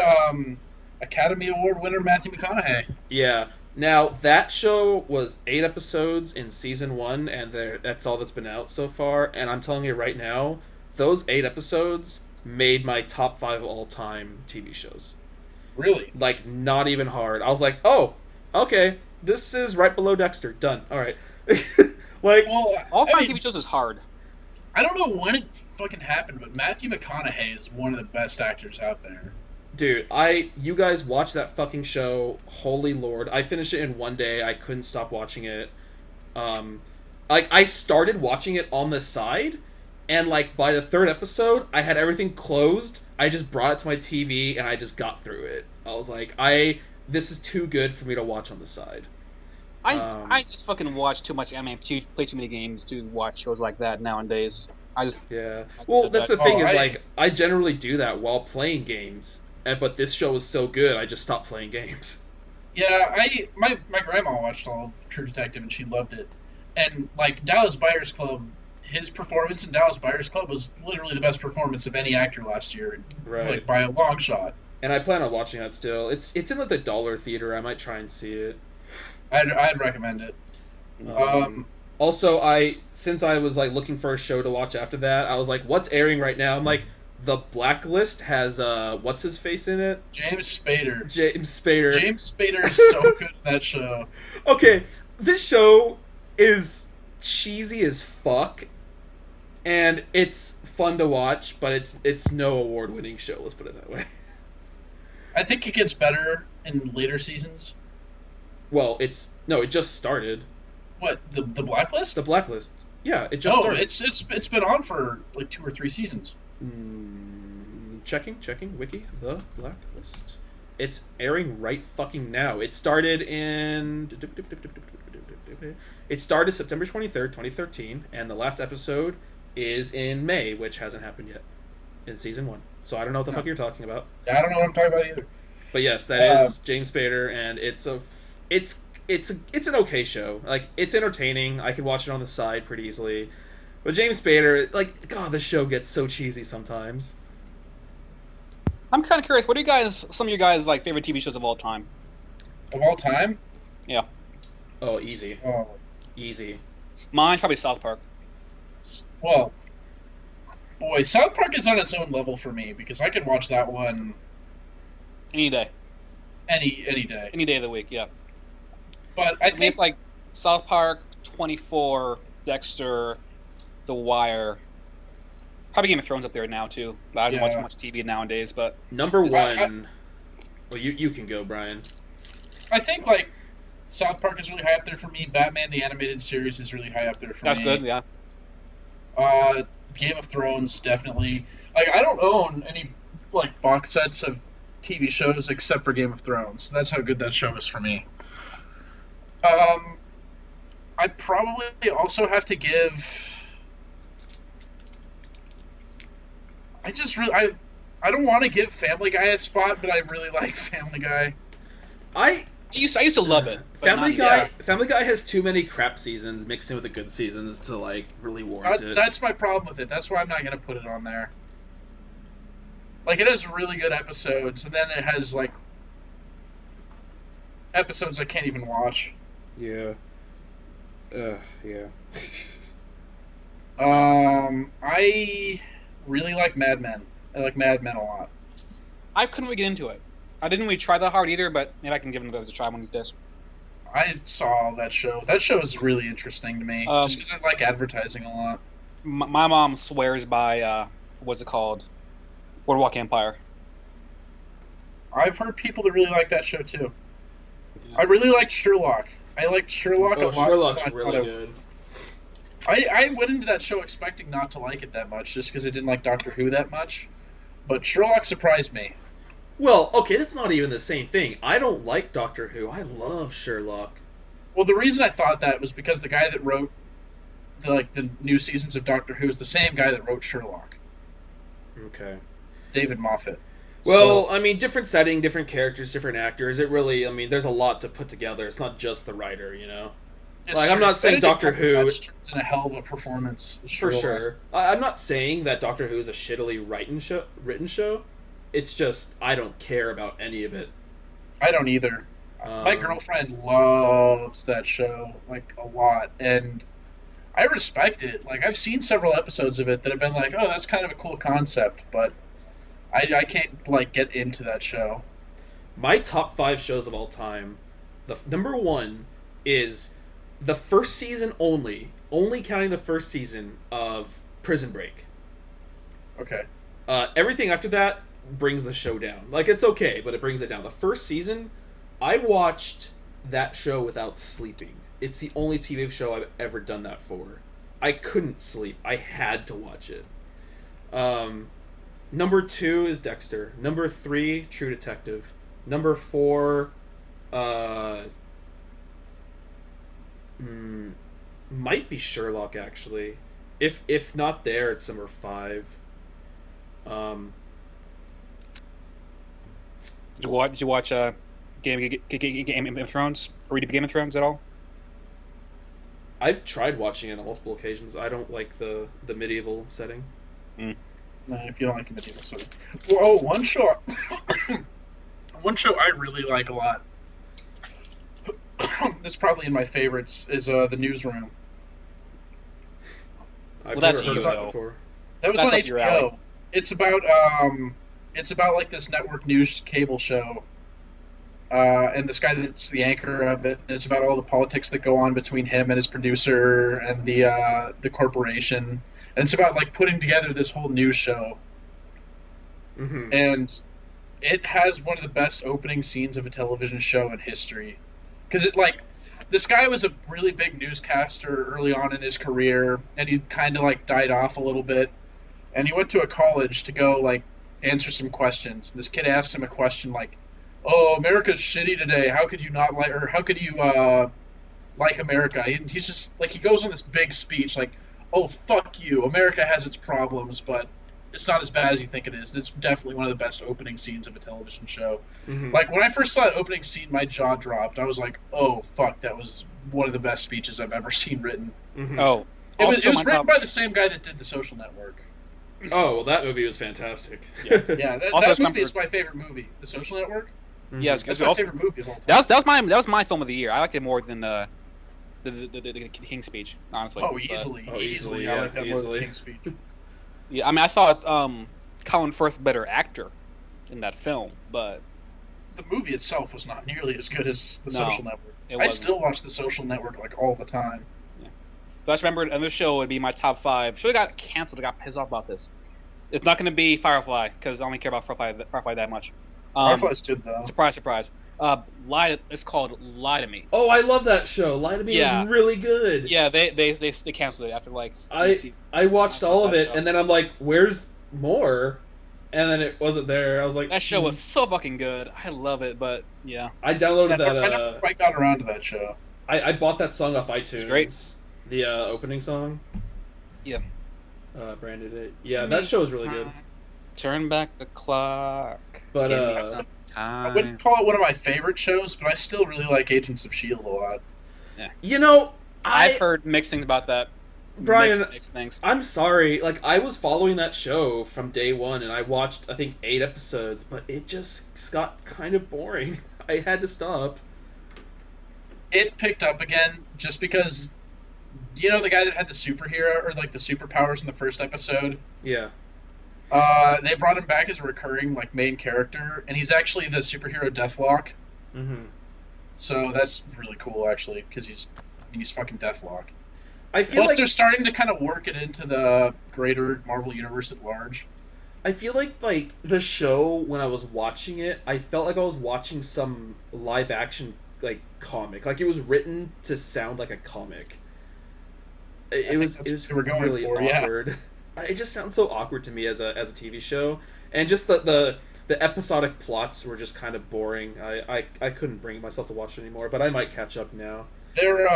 Academy Award winner Matthew McConaughey. Yeah. Now, that show was 8 episodes in season 1, and that's all that's been out so far. And I'm telling you right now, those 8 episodes made my top 5 all-time TV shows. Really? Like, not even hard. I was like, oh, okay, this is right below Dexter. Done. All right. Like, Well, All I time mean, TV shows is hard. I don't know when it fucking happened, but Matthew McConaughey is one of the best actors out there. dude, you guys watch that fucking show. Holy Lord. I finished it in one day. I couldn't stop watching it. Like, I started watching it on the side, and, like, by the 3rd episode, I had everything closed. I just brought it to my TV, and I just got through it. I was like, this is too good for me to watch on the side. I just fucking watch too much anime, play too many games to watch shows like that nowadays. Yeah. Well, that's the Oh, thing is, I- like, I generally do that while playing games. But this show was so good, I just stopped playing games. Yeah, my grandma watched all of True Detective and she loved it. And like Dallas Buyers Club, his performance in Dallas Buyers Club was literally the best performance of any actor last year, Right. like by a long shot. And I plan on watching that still. It's in, like, the dollar theater. I might try and see it. I'd recommend it. Also, since I was, like, looking for a show to watch after that, I was like, what's airing right now? I'm like, The Blacklist has, what's his face in it? James Spader. James Spader. James Spader is so good in that show. Okay, this show is cheesy as fuck, and it's fun to watch, but it's no award-winning show, let's put it that way. I think it gets better in later seasons. Well, it just started. What, the Blacklist? The Blacklist. Yeah, it just started. it's been on for like 2 or 3 seasons. Checking, wiki, The Blacklist. It's airing right fucking now. It started September 23rd, 2013, and the last episode is in May, which hasn't happened yet in season 1. So I don't know what the fuck you're talking about. I don't know what I'm talking about either. But yes, that is James Spader, and it's an okay show. Like, it's entertaining. I can watch it on the side pretty easily. But James Spader, like, God, the show gets so cheesy sometimes. I'm kind of curious. What are some of you guys like favorite TV shows of all time? Of all time? Yeah, Oh, easy. Oh, Easy. mine's probably South Park. well, boy, South Park is on its own level for me because I could watch that one Any day, any day. any day of the week. Yeah, But I I mean, think it's like South Park, 24, Dexter, The Wire. Probably Game of Thrones up there now too. I don't watch Yeah. much TV nowadays, but Number Is that- one. Well, you can go, Brian. I think like South Park is really high up there for me. Batman the Animated Series is really high up there for that's me. good. Yeah, Game of Thrones definitely. Like I don't own any like box sets of TV shows except for Game of Thrones. That's how good that show is for me. I probably also have to give. I don't want to give Family Guy a spot, but I really like Family Guy. I I used to love it. but Family not Guy. anymore. Family Guy has too many crap seasons mixed in with the good seasons to like really warrant it. That's my problem with it. That's why I'm not gonna put it on there. Like it has really good episodes, and then it has like episodes I can't even watch. Yeah. Yeah. I really like Mad Men. I like Mad Men a lot. I couldn't really get into it. I didn't really try that hard either, but maybe I can give it a try one of these days. I saw that show. That show is really interesting to me, just because I like advertising a lot. My mom swears by what's it called, Boardwalk Empire. I've heard people that really like that show too. I really liked Sherlock. I liked Sherlock a Oh, lot. more Sherlock's than I really thought good. I went into that show expecting not to like it that much, just because I didn't like Doctor Who that much. But Sherlock surprised me. Well, okay, that's not even the same thing. I don't like Doctor Who. I love Sherlock. Well, the reason I thought that was because the guy that wrote the new seasons of Doctor Who is the same guy that wrote Sherlock, Okay. David Moffat. Well, So, I mean, different setting, different characters, different actors. It really, I mean, there's a lot to put together. It's not just the writer, you know? it's like, I'm not saying Benedict Doctor Who- Cumberbatch turns in a hell of a performance. as For Sherlock. sure. I'm not saying that Doctor Who is a shittily written show. It's just, I don't care about any of it. I don't either. My girlfriend loves that show like a lot, and I respect it. Like I've seen several episodes of it that have been like, oh, that's kind of a cool concept, but I can't like get into that show. My top 5 shows of all time, the number 1 is the first season only counting the first season of Prison Break. Okay. Everything after that brings the show down. Like, it's okay, but it brings it down. The first season, I watched that show without sleeping. It's the only TV show I've ever done that for. I couldn't sleep. I had to watch it. Number 2 is Dexter. Number 3, True Detective. Number 4, might be Sherlock, actually. If not there, it's number 5. Did you watch Game of Thrones? Or read Game of Thrones at all? I've tried watching it on multiple occasions. I don't like the medieval setting. If you don't like medieval sort of. Whoa, one show. One show I really like a lot. This is probably in my favorites is the Newsroom. I've Well, that's never heard of you, that though. before. That was That's on up your alley. HBO. It's about like this network news cable show, and this guy that's the anchor of it. And it's about all the politics that go on between him and his producer and the corporation. And it's about like putting together this whole news show. Mm-hmm. And it has one of the best opening scenes of a television show in history, because this guy was a really big newscaster early on in his career, and he kind of like died off a little bit, and he went to a college to go like answer some questions. This kid asked him a question like, "Oh, America's shitty today. How could you not like, or how could you like America?" He's just like, he goes on this big speech like, "Oh, fuck you. America has its problems, but it's not as bad as you think it is." And it's definitely one of the best opening scenes of a television show. Mm-hmm. Like, when I first saw that opening scene, my jaw dropped. I was like, oh, fuck, that was one of the best speeches I've ever seen written. Mm-hmm. Oh, It was Also, my written top- by the same guy that did The Social Network. Oh, well, that movie was fantastic. Yeah. Yeah, that Also, movie remember- is my favorite movie. The Social Network. Mhm. Yes, That's it's my also, favorite movie of all time. that was my film of the year. I liked it more than the King's Speech, honestly. Oh, But, easily, Oh, easily, I yeah, like that more than easily. King's Speech. yeah, I mean, I thought Colin Firth was a better actor in that film, but The movie itself was not nearly as good as The No, Social Network. it I wasn't. still watch The Social Network like all the time. But I just remember another show would be my top 5. Should have got canceled. I got pissed off about this. It's not going to be Firefly because I only care about Firefly that much. Firefly's good though. Surprise, surprise. It's called Lie to Me. Oh, I love that show. Lie to Me Yeah. was really good. Yeah, they canceled it after like 3 seasons. I watched all of That it, show. and then I'm like, "Where's more?" And then it wasn't there. I was like, That show "Hmm." was so fucking good. I love it, but yeah. I downloaded I that. never quite got around to that show. I bought that song off iTunes. great. The opening song. Yeah. Branded it. Yeah, that show was really good. Turn back the clock. But, Give me uh, some I time. wouldn't call it one of my favorite shows, but I still really like Agents of S.H.I.E.L.D. a lot. You know, I've heard mixed things about that. Brian, mixed things. I'm sorry. Like, I was following that show from day one, and I watched, I think, 8 episodes, but it just got kind of boring. I had to stop. It picked up again just because, you know, the guy that had the superhero or like the superpowers in the first episode. Yeah. They brought him back as a recurring like main character, and he's actually the superhero Deathlock. Mm-hmm. So that's really cool, actually, because he's fucking Deathlock. I feel Plus, like they're starting to kind of work it into the greater Marvel universe at large. I feel like the show when I was watching it, I felt like I was watching some live action like comic. Like it was written to sound like a comic. It think was that's it was what we're going really for, yeah. awkward. It just sounds so awkward to me as a TV show, and just the episodic plots were just kind of boring. I couldn't bring myself to watch it anymore, but I might catch up now. They're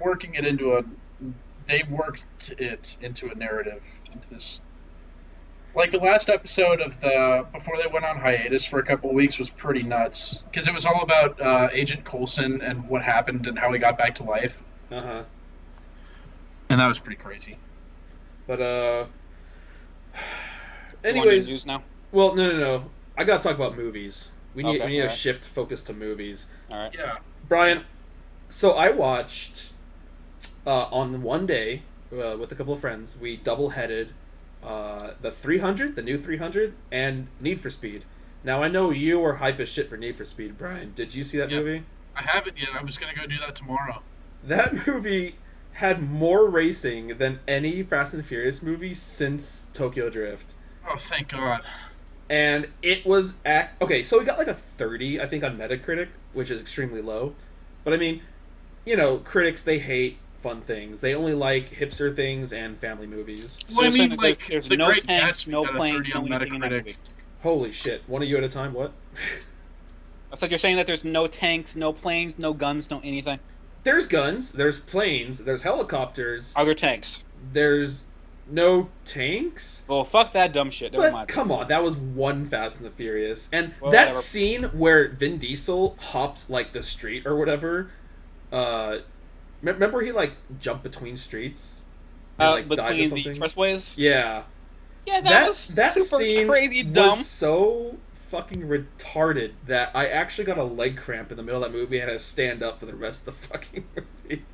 working it into a. They worked it into a narrative, into this. Like the last episode of before they went on hiatus for a couple of weeks was pretty nuts because it was all about Agent Coulson and what happened and how he got back to life, Uh-huh. and that was pretty crazy. But You wanna do anyways, news now. well, no. I gotta talk about movies. We need Okay, a alright. shift focus to movies. All right. Yeah. Brian, so I watched on one day with a couple of friends. We double-headed the 300, the new 300, and Need for Speed. Now I know you were hype as shit for Need for Speed, Brian. Did you see that Yep. movie? I haven't yet. I was gonna go do that tomorrow. That movie had more racing than any Fast and Furious movie since Tokyo Drift. Oh, thank God. And it was okay, so we got like a 30, I think, on Metacritic, which is extremely low. But I mean, you know, critics, they hate fun things. They only like hipster things and family movies. So Well, I you're saying mean, that like, there's The no Great tanks, Gatsby no got a planes, 30 no on anything in that Metacritic. movie. Holy shit. One of you at a time, what? I said you're saying that there's no tanks, no planes, no guns, no anything. There's guns, there's planes, there's helicopters, Are there tanks? there's no tanks. Well, fuck that dumb shit. Never But mind. come on, that was one Fast and the Furious. And Well, that whatever. scene where Vin Diesel hops like the street or whatever, remember he like jumped between streets? And, like, died or Between the something? expressways. Yeah. Yeah, that was super scene crazy dumb. was so fucking retarded that I actually got a leg cramp in the middle of that movie and had to stand up for the rest of the fucking movie.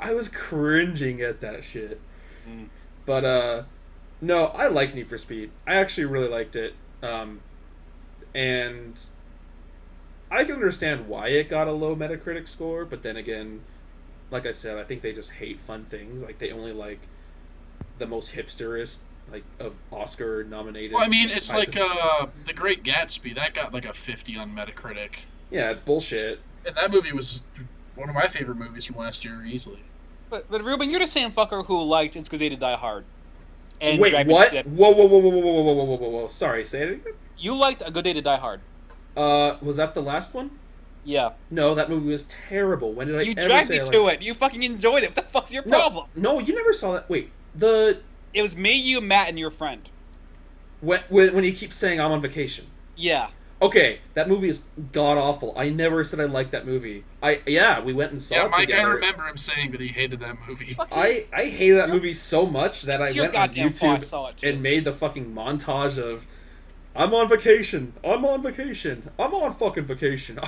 I was cringing at that shit. Mm. But no, I like Need for Speed. I actually really liked it. And I can understand why it got a low Metacritic score, but then again, like I said, I think they just hate fun things. Like they only like the most hipsterist like of Oscar nominated. Well, I mean, it's types like of- The Great Gatsby. That got like a 50 on Metacritic. yeah, it's bullshit. And that movie was one of my favorite movies from last year, easily. But Ruben, you're the same fucker who liked It's Good Day to Die Hard. And Wait, Drag Me what? to Death. Whoa. Sorry, say it again. You liked A Good Day to Die Hard. Was that the last one? Yeah. No, that movie was terrible. When did I You ever dragged say me I to liked it. You fucking enjoyed it. What the fuck's your No, problem? No, you never saw that. Wait, It was me, you, Matt, and your friend. when you keep saying I'm on vacation. Yeah. Okay, that movie is god awful. I never said I liked that movie. We went and saw Yeah, it Mike, I together. remember him saying that he hated that movie. I hated that movie so much that I It's your went on goddamn fault I YouTube saw it, too. and made the fucking montage of I'm on vacation. I'm on vacation. I'm on fucking vacation.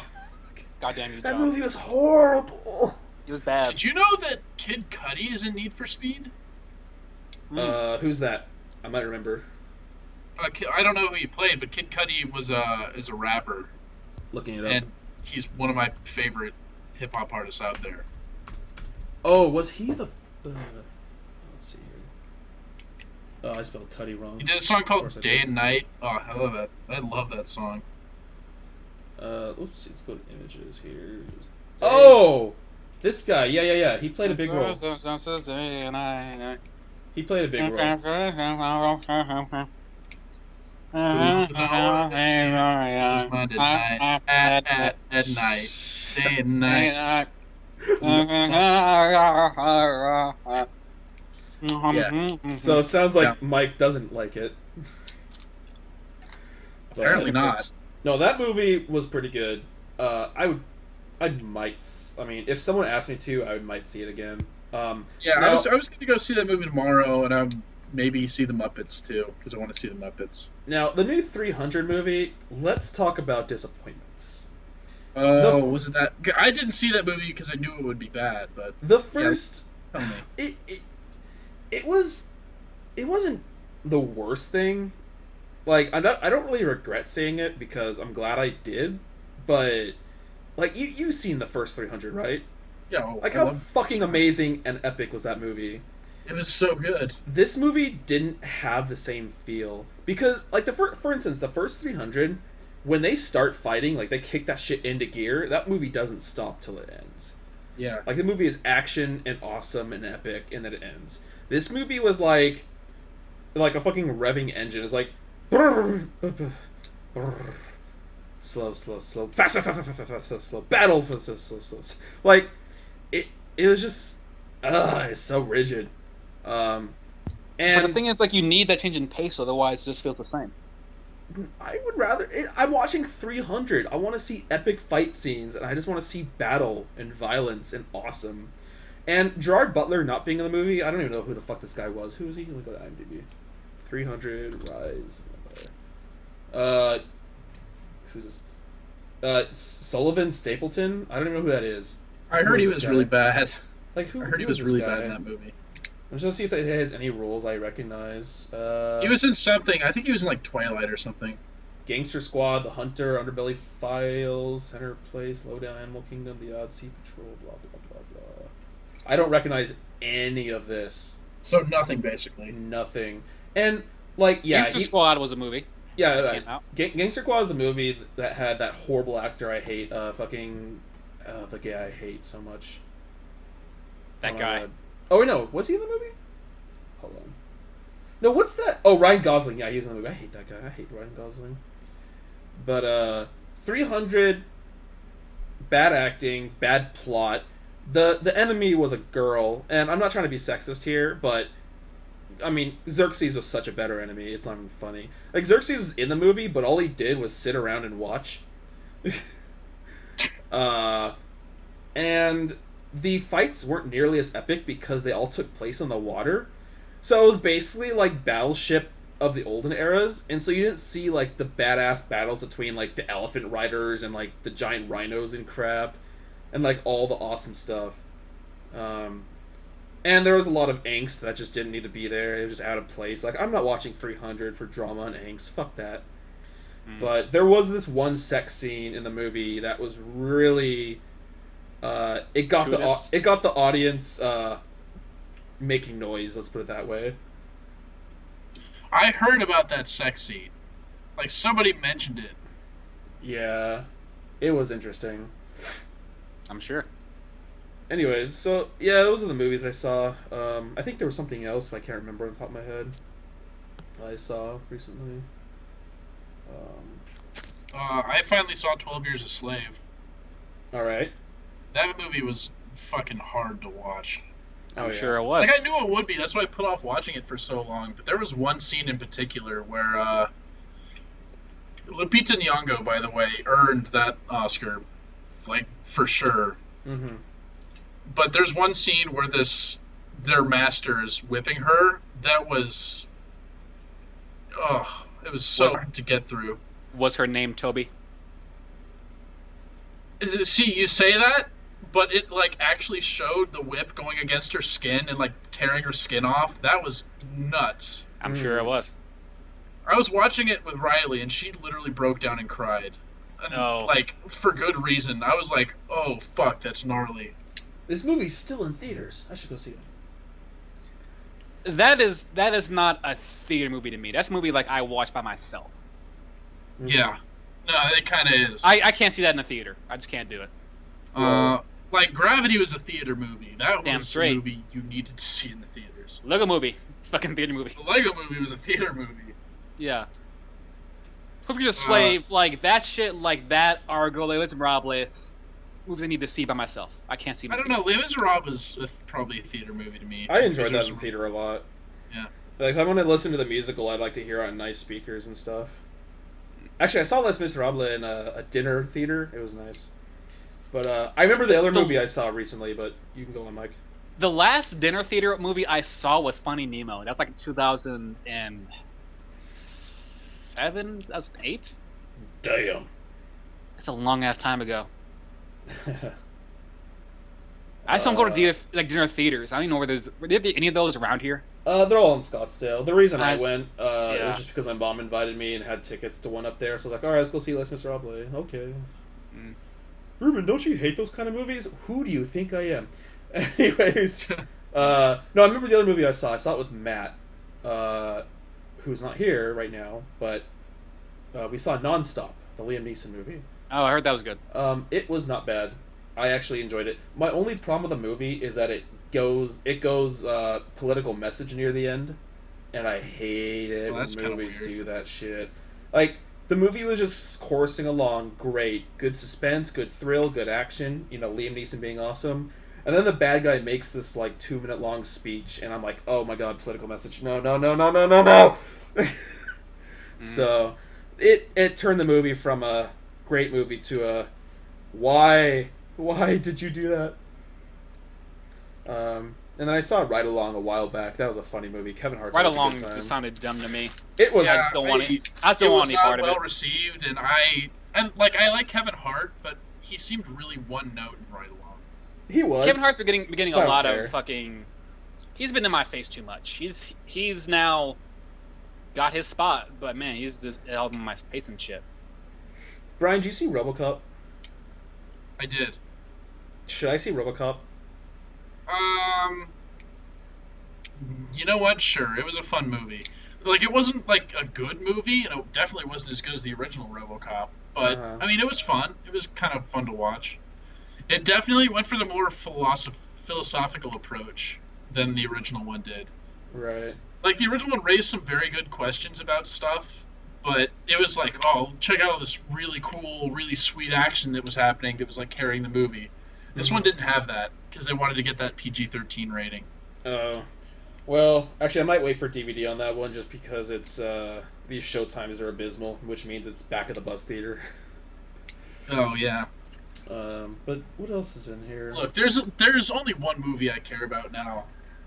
Goddamn you, That John. movie was horrible. It was bad. Did you know that Kid Cudi is in Need for Speed? Who's that? I might remember. I don't know who he played, but Kid Cudi is a rapper, Looking it up. and he's one of my favorite hip hop artists out there. Oh, was he the? Let's see here. Oh, I spelled Cuddy wrong. He did a song Of called course I Day did. and Night. Oh, I love that. I love that song. Let's go to images here. Oh, this guy. Yeah. He played a big role. He played a big role. This is my night at night, day and night. So it sounds like Yeah. Mike doesn't like it. But- Apparently not. No, that movie was pretty good. I mean, if someone asked me to, I might see it again. Yeah, Now- I was going to go see that movie tomorrow, and maybe see the Muppets too, because I want to see the Muppets. Now, the new 300 movie, let's talk about disappointments. Oh, was it that? I didn't see that movie because I knew it would be bad, but The first, tell me. it wasn't the worst thing. Like, I don't really regret seeing it because I'm glad I did, but like you've seen the first 300, right? Yeah, Like, how fucking amazing and epic was that movie? It was so good. This movie didn't have the same feel because, like, for instance, the first 300, when they start fighting, like they kick that shit into gear, that movie doesn't stop till it ends. Yeah. Like, the movie is action and awesome and epic, and then it ends. This movie was like a fucking revving engine. It's like brrr, brr, brr, slow, fast, slow, battle, slow. Like it was just it's so rigid. But And the thing is, like, you need that change in pace, otherwise it just feels the same. I would rather. I'm watching 300. I want to see epic fight scenes, and I just want to see battle and violence and awesome. And Gerard Butler not being in the movie, I don't even know who the fuck this guy was. Who was he? Let me go to IMDb. 300 Rise. Who's this? Sullivan Stapleton. I don't even know who that is. I heard he was really bad. Like who? I heard he who was is really this guy? bad in that movie. I'm just gonna see if it has any roles I recognize. He was in something. I think he was in like Twilight or something. Gangster Squad, The Hunter, Underbelly Files, Center Place, Lowdown Animal Kingdom, The Odd Sea Patrol, blah blah blah blah. I don't recognize any of this. So nothing basically. Nothing. And like, yeah, Gangster Squad was a movie. yeah. Came out. Gangster Squad is a movie that had that horrible actor I hate. The guy I hate so much. That Oh my guy. God. Oh wait, no, was he in the movie? Hold on. No, what's that? Oh, Ryan Gosling. Yeah, he was in the movie. I hate that guy. I hate Ryan Gosling. But 300, bad acting, bad plot. The enemy was a girl, and I'm not trying to be sexist here, but I mean, Xerxes was such a better enemy. It's not even funny. Like, Xerxes was in the movie, but all he did was sit around and watch. And the fights weren't nearly as epic because they all took place on the water. So it was basically like Battleship of the olden eras, and so you didn't see like the badass battles between like the elephant riders and like the giant rhinos and crap, and like all the awesome stuff. And there was a lot of angst that just didn't need to be there. It was just out of place. Like, I'm not watching 300 for drama and angst. Fuck that. But there was this one sex scene in the movie that was really it got the audience making noise, let's put it that way. I heard about that sex scene. Like, somebody mentioned it. Yeah. It was interesting. I'm sure. Anyways, so yeah, those are the movies I saw. I think there was something else I can't remember on the top of my head I saw recently. I finally saw 12 Years a Slave. Alright. That movie was fucking hard to watch. I'm Oh, sure yeah. it was. Like, I knew it would be. That's why I put off watching it for so long. But there was one scene in particular where Lupita Nyong'o, by the way, earned that Oscar, like for sure. Mm-hmm. But there's one scene where their master is whipping her. That was, it was so hard to get through. Was her name Toby? See, you say that, but it like actually showed the whip going against her skin and like tearing her skin off. That was nuts. I'm sure it was. I was watching it with Riley, and she literally broke down and cried. And, like, for good reason. I was like, oh, fuck, that's gnarly. This movie's still in theaters. I should go see it. That is not a theater movie to me. That's a movie like I watch by myself. Mm-hmm. Yeah. No, it kind of is. I can't see that in the theater. I just can't do it. Like, Gravity was a theater movie. That Damn was straight. a movie you needed to see in the theaters. Lego Movie. Fucking theater movie. The Lego Movie was a theater movie. Yeah. Hope you're a slave, like that shit, like that, Argo, Les Miserables, movies I need to see by myself. I can't see. I don't know. Les Miserables was probably a theater movie to me. I enjoyed that in theater a lot. Yeah. Like, if I want to listen to the musical, I'd like to hear it on nice speakers and stuff. Actually, I saw Les Miserables in a dinner theater. It was nice. But I remember the other movie I saw recently, but you can go on, Mike. The last dinner theater movie I saw was Finding Nemo. That's like 2007, 2008? Damn. That's a long ass time ago. I just don't go to dinner theaters. I don't even know where there's. Were there any of those around here? They're all in Scottsdale. The reason I went it yeah. was just because my mom invited me and had tickets to one up there. So I was like, all right, let's go see Les Miserables. Okay. Ruben, don't you hate those kind of movies? Who do you think I am? Anyways, no, I remember the other movie I saw. I saw it with Matt, who's not here right now, but we saw Nonstop, the Liam Neeson movie. Oh, I heard that was good. It was not bad. I actually enjoyed it. My only problem with the movie is that it goes political message near the end, and I hate it when movies do that shit. Like, the movie was just coursing along, great, good suspense, good thrill, good action. You know, Liam Neeson being awesome, and then the bad guy makes this like 2-minute long speech, and I'm like, oh my god, political message, no. So, it turned the movie from a great movie to a why did you do that? And then I saw Ride Along a while back. That was a funny movie. Kevin Hart's Ride Along just sounded dumb to me. It was. Yeah, I still want any part of it. Well received, and I like Kevin Hart, but he seemed really one note in Ride Along. He was. Kevin Hart's been getting a lot of fucking. He's been in my face too much. He's now got his spot, but man, he's just helping my pace and shit. Brian, do you see RoboCop? I did. Should I see RoboCop? You know what? Sure, it was a fun movie. Like, it wasn't like a good movie, and it definitely wasn't as good as the original RoboCop. But I mean, it was fun. It was kind of fun to watch. It definitely went for the more philosophical approach than the original one did. Right. Like, the original one raised some very good questions about stuff, but it was like, oh, check out all this really cool, really sweet action that was happening that was like carrying the movie. This one didn't have that because they wanted to get that PG-13 rating. Oh. Well, actually, I might wait for DVD on that one just because it's these showtimes are abysmal, which means it's back at the bus theater. Oh yeah. But what else is in here? Look, there's only one movie I care about now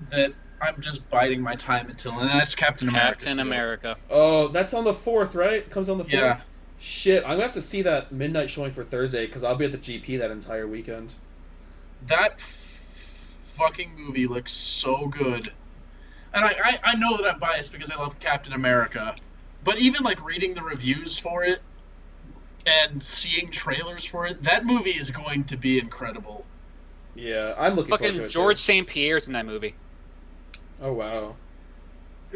that I'm just biding my time until, and that's Captain America. Captain America. Oh, that's on the 4th, right? It comes on the 4th? Yeah. Shit, I'm gonna have to see that midnight showing for Thursday because I'll be at the GP that entire weekend. That fucking movie looks so good. And I know that I'm biased because I love Captain America, but even like reading the reviews for it and seeing trailers for it, that movie is going to be incredible. Yeah, I'm looking forward to it. Fucking George St. Pierre's in that movie. Oh, wow.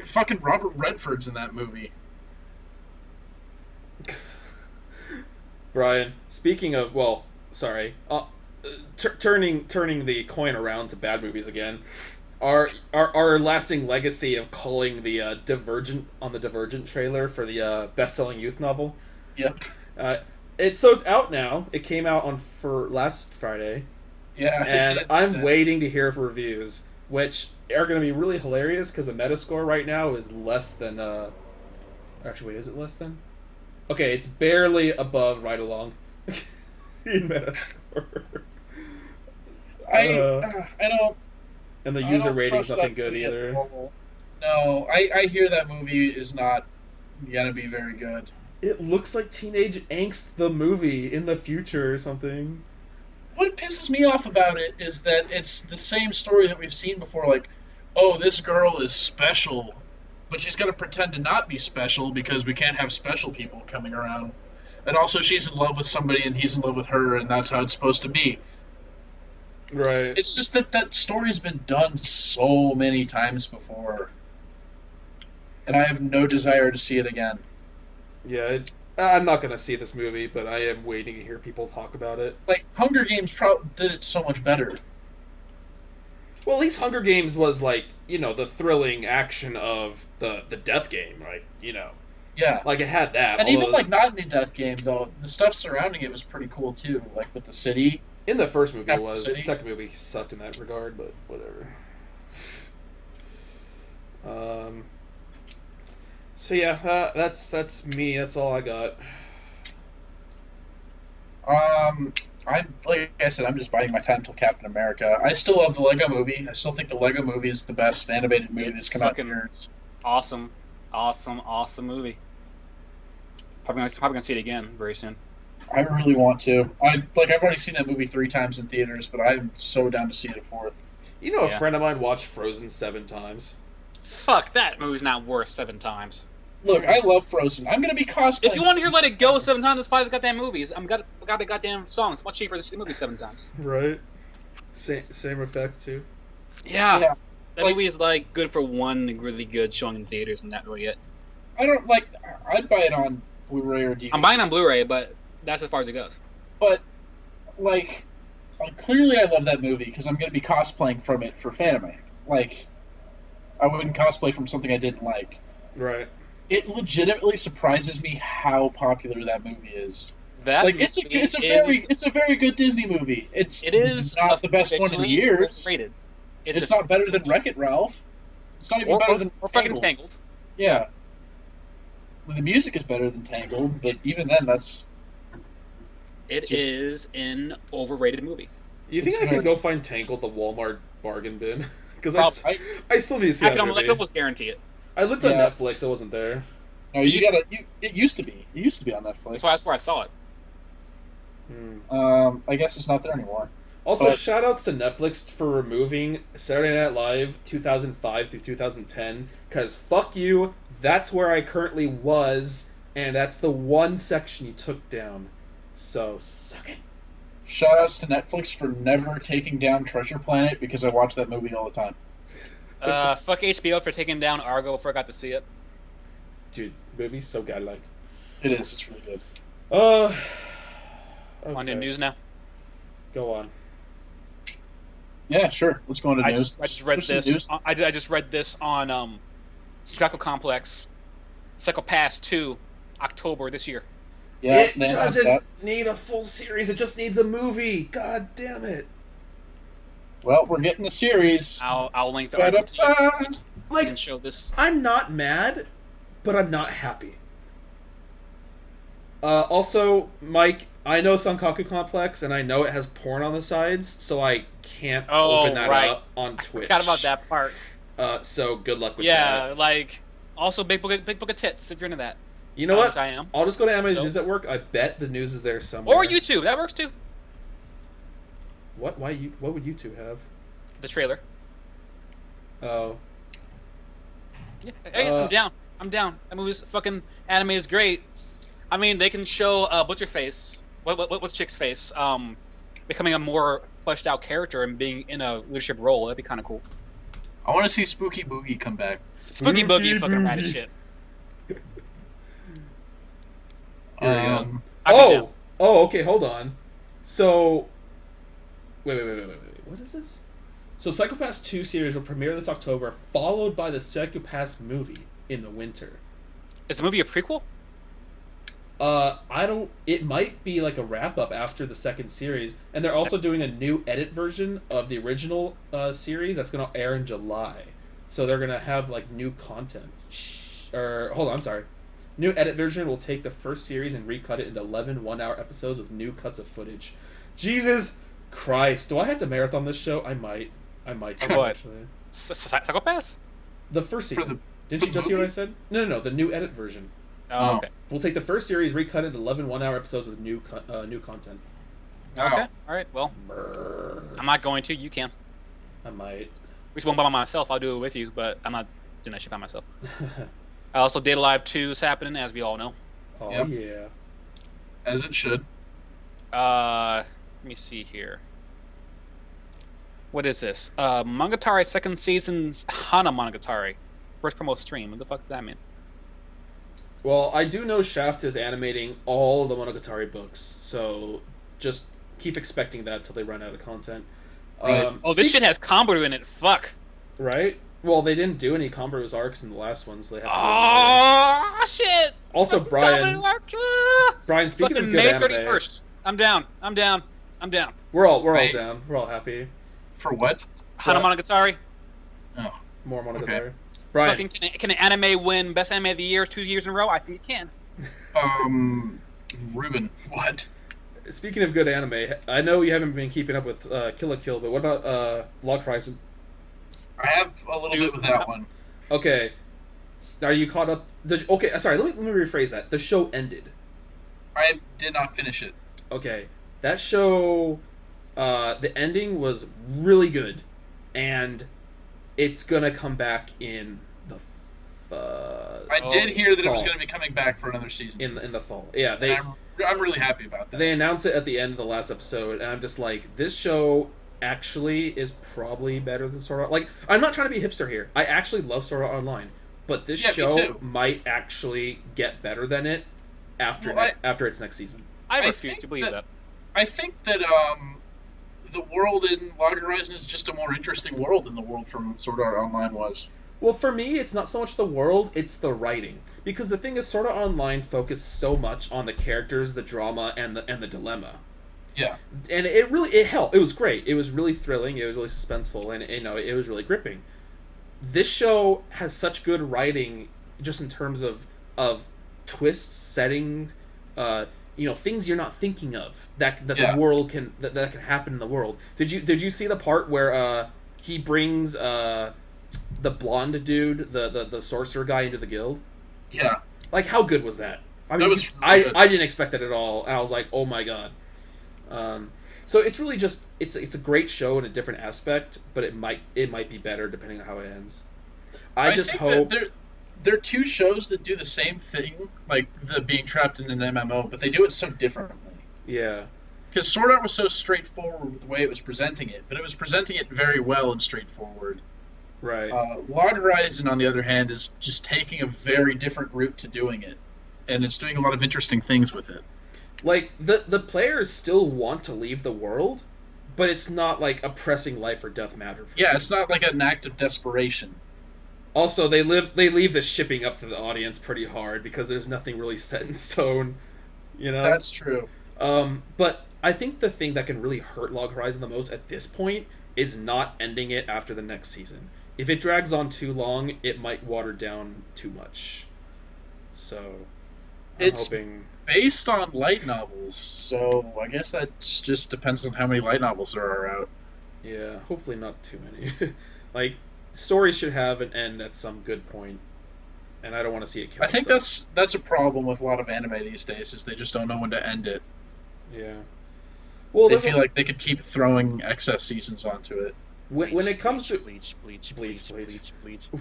Fucking Robert Redford's in that movie. Brian, speaking of, well, sorry, turning the coin around to bad movies again, our lasting legacy of calling the Divergent on the Divergent trailer for the best-selling youth novel. Yep. It's out now. It came out for last Friday. Yeah. And I'm waiting to hear reviews, which are going to be really hilarious because the Metascore right now is less than. Actually, wait, is it less than? Okay, it's barely above Ride Along in Metascore. I don't. And the I user don't rating's trust nothing that good movie at either. all. No, I hear that movie is not gonna be very good. It looks like Teenage Angst the movie in the future or something. What pisses me off about it is that it's the same story that we've seen before. Like, oh, this girl is special, but she's gonna pretend to not be special because we can't have special people coming around. And also, she's in love with somebody and he's in love with her, and that's how it's supposed to be. Right. It's just that that story's been done so many times before, and I have no desire to see it again. Yeah, I'm not gonna see this movie, but I am waiting to hear people talk about it. Like Hunger Games did it so much better. Well, at least Hunger Games was like, the thrilling action of the death game, right? Yeah, Like it had that. and even although like not in the Death Game though, the stuff surrounding it was pretty cool too. Like with the city. in the first movie it Capital was. City. The second movie sucked in that regard, but whatever. So yeah, that's me. That's all I got. I'm like I said, I'm just biding my time until Captain America. I still love the Lego Movie. I still think the Lego Movie is the best animated movie It's that's come out in fucking- years. Awesome, awesome movie. Probably gonna see it again very soon. I really want to. I've already seen that movie 3 times in theaters, but I'm so down to see it a 4th. A Yeah. friend of mine watched Frozen 7 times. Fuck, that movie's not worth 7 times. Look, I love Frozen. I'm gonna be cosplaying. If you want to hear Let It Go 7 times, just buy the goddamn movies. Got the goddamn songs. It's much cheaper to see the movie 7 times. Right. Same effect too. Yeah. Yeah. That Like- movie is like good for one really good showing in theaters, and not really it. I don't like. I'd buy it on Blu-ray or DVD. I'm buying on Blu-ray, but that's as far as it goes. But clearly, I love that movie because I'm gonna be cosplaying from it for Fanime. Like, I wouldn't cosplay from something I didn't like. Right. It legitimately surprises me how popular that movie is. That Like, it's a very good Disney movie. it is not the best one in the years. Rated. It's not better than Wreck-It Ralph. It's not even better than or fucking Tangled. Tangled. Yeah. Well, the music is better than Tangled, but even then, that's It Just- is an overrated movie. You think It's I could very- go find Tangled the Walmart bargain bin? Because Probably. I still need to see I that can movie. almost guarantee it. I looked on Yeah. Netflix. It wasn't there. no. It used to be. It used to be on Netflix. That's where I saw it. I guess it's not there anymore. Also, But- shout outs to Netflix for removing Saturday Night Live 2005 through 2010. Because fuck you, that's where I currently was, and that's the one section you took down. So, suck it. Shoutouts to Netflix for never taking down Treasure Planet because I watch that movie all the time. Fuck HBO for taking down Argo before I got to see it. Dude, movie's so godlike. It is. It's really good. Okay. On the news now. Go on. Yeah, sure. Let's go into I news. just read There's some this. news. I just read this on Straco Complex, Psycho Pass 2, October this year. Yeah, it they announced doesn't that. need a full series. It just needs a movie. God damn it. Well, we're getting a series. I'll link the article to you. Ba-da-ba. I Like, can show this. I'm not mad, but I'm not happy. Also, Mike, I know Sankaku Complex, and I know it has porn on the sides, so I can't open that right. up on Twitch. Forgot about that part. So good luck with Yeah, that. like also big book of tits if you're into that. You know what? Which I am. I'll just go to Anime So- News Network. I bet the news is there somewhere. Or YouTube, that works too. What? Why you? What would you two have? The trailer. Oh, Yeah, hey, I'm down. I'm down. That movie's fucking anime is great. I mean, they can show Butcherface, what's Chick's face, becoming a more fleshed out character and being in a leadership role. That'd be kind of cool. I want to see Spooky Boogie come back. Spooky Boogie, fucking rad as shit. Here we go. I'd be down. Oh, okay, hold on. So, wait. What is this? So, Psycho-Pass 2 series will premiere this October, followed by the Psycho-Pass movie in the winter. Is the movie a prequel? I don't. It might be like a wrap up after the second series, and they're also doing a new edit version of the original series that's gonna air in July. So they're gonna have like new content. Or hold on, I'm sorry. New edit version will take the first series and recut it into 11 one-hour episodes with new cuts of footage. Jesus Christ. Do I have to marathon this show? I might. Of what? Actually. Psychopaths? The first For season. the Didn't you just see what I movie? said? No, the new edit version. Oh, okay. We'll take the first series, recut it into 11 one-hour episodes with new content. Okay. All right. Well, Brrr. I'm not going to. You can. I might. We won't by myself. I'll do it with you, but I'm not doing that shit by myself. Also, Data Live 2 is happening, as we all know. Oh, Yep. yeah. As it should. Let me see here. What is this? Monogatari second season's Hana Monogatari. First promo stream. What the fuck does that mean? Well, I do know Shaft is animating all the Monogatari books, so just keep expecting that till they run out of content. Right. This shit has Kombaru in it. Fuck. Right? Well, they didn't do any Kombaru's arcs in the last one, so they have to. Oh shit! Also, Brian. Brian, speaking Fucking of May good anime, 31st. I'm down. we're all Right. down. We're all happy. For what? Hana What? Monogatari. Oh. More Monogatari. Okay. Brian, Fucking can an anime win Best Anime of the Year 2 years in a row? I think it can. Ruben, what? speaking of good anime, I know you haven't been keeping up with Kill la Kill, but what about Log Horizon? I have a little bit with that one. Okay, are you caught up? Okay, sorry. Let me rephrase that. The show ended. I did not finish it. Okay, that show, the ending was really good, and it's gonna come back in the I did hear that it was fall. going to be coming back for another season. in the fall. Yeah, And I'm really happy about that. they announced it at the end of the last episode, and I'm just like, this show actually is probably better than Sword Art. Like, I'm not trying to be hipster here. I actually love Sword Art Online, but this Yeah, me show too. might actually get better than it after Well, after its next season. I I refuse think to believe that. I think that the world in Log Horizon is just a more interesting world than the world from Sword Art Online was. Well, for me, it's not so much the world, it's the writing. Because the thing is, Sword Art Online focused so much on the characters, the drama, and the dilemma. Yeah. And it helped. It was great. It was really thrilling. It was really suspenseful, and it was really gripping. This show has such good writing, just in terms of twists, settings, things you're not thinking of that Yeah. the world can that can happen in the world. Did you see the part where he brings the blonde dude, the sorcerer guy, into the guild? Yeah. Like, how good was that? I mean, That was really good. I didn't expect that at all, and I was like, oh my god. So it's really just it's a great show in a different aspect, but it might be better depending on how it ends. I just think hope. that there are two shows that do the same thing, like the being trapped in an MMO, but they do it so differently. Yeah. Because Sword Art was so straightforward with the way it was presenting it, but it was presenting it very well and straightforward. Right. Log Horizon, on the other hand, is just taking a very different route to doing it, and it's doing a lot of interesting things with it. Like, the players still want to leave the world, but it's not like a pressing life or death matter. For Yeah, them. it's not like an act of desperation. Also, they leave the shipping up to the audience pretty hard because there's nothing really set in stone. You know. That's true. But I think the thing that can really hurt Log Horizon the most at this point is not ending it after the next season. If it drags on too long, it might water down too much. So, I'm hoping. Based on light novels, so I guess that just depends on how many light novels there are out. Yeah, hopefully not too many. Like, stories should have an end at some good point, and I don't want to see it kill I think itself. that's a problem with a lot of anime these days, is they just don't know when to end it. Yeah. Well, They there's feel like they could keep throwing excess seasons onto it. when it comes to bleach.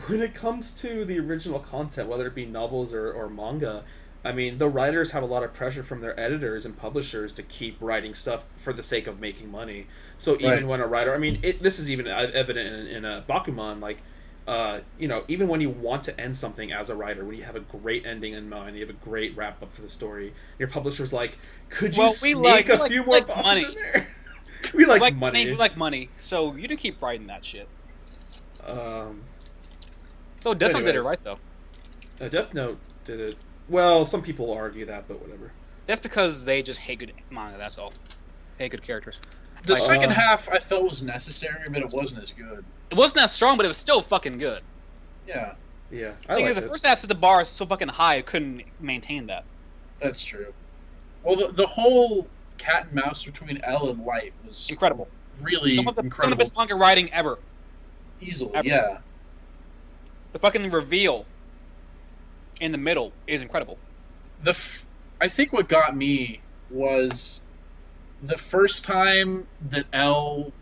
when it comes to the original content, whether it be novels or manga, I mean, the writers have a lot of pressure from their editors and publishers to keep writing stuff for the sake of making money. So even Right. when a writer, I mean, this is even evident in Bakuman, like, even when you want to end something as a writer, when you have a great ending in mind, you have a great wrap up for the story, your publisher's like, could you sneak a few more bosses money. in there? we like money. We like money, so you do keep writing that shit. So So Death Note did it anyways. right, though. Death Note did it. Well, some people argue that, but whatever. That's because they just hate good manga, that's all. Hate good characters. The Like, second half I felt was necessary, but it wasn't as good. It wasn't that strong, but it was still fucking good. Yeah. Yeah, The thing is, the first half set the bar so fucking high, I couldn't maintain that. That's true. Well, the whole cat and mouse between L and Light was Incredible. really Some of the incredible. best manga writing ever. Easily, ever. yeah. The fucking reveal in the middle is incredible. I think what got me was the first time that L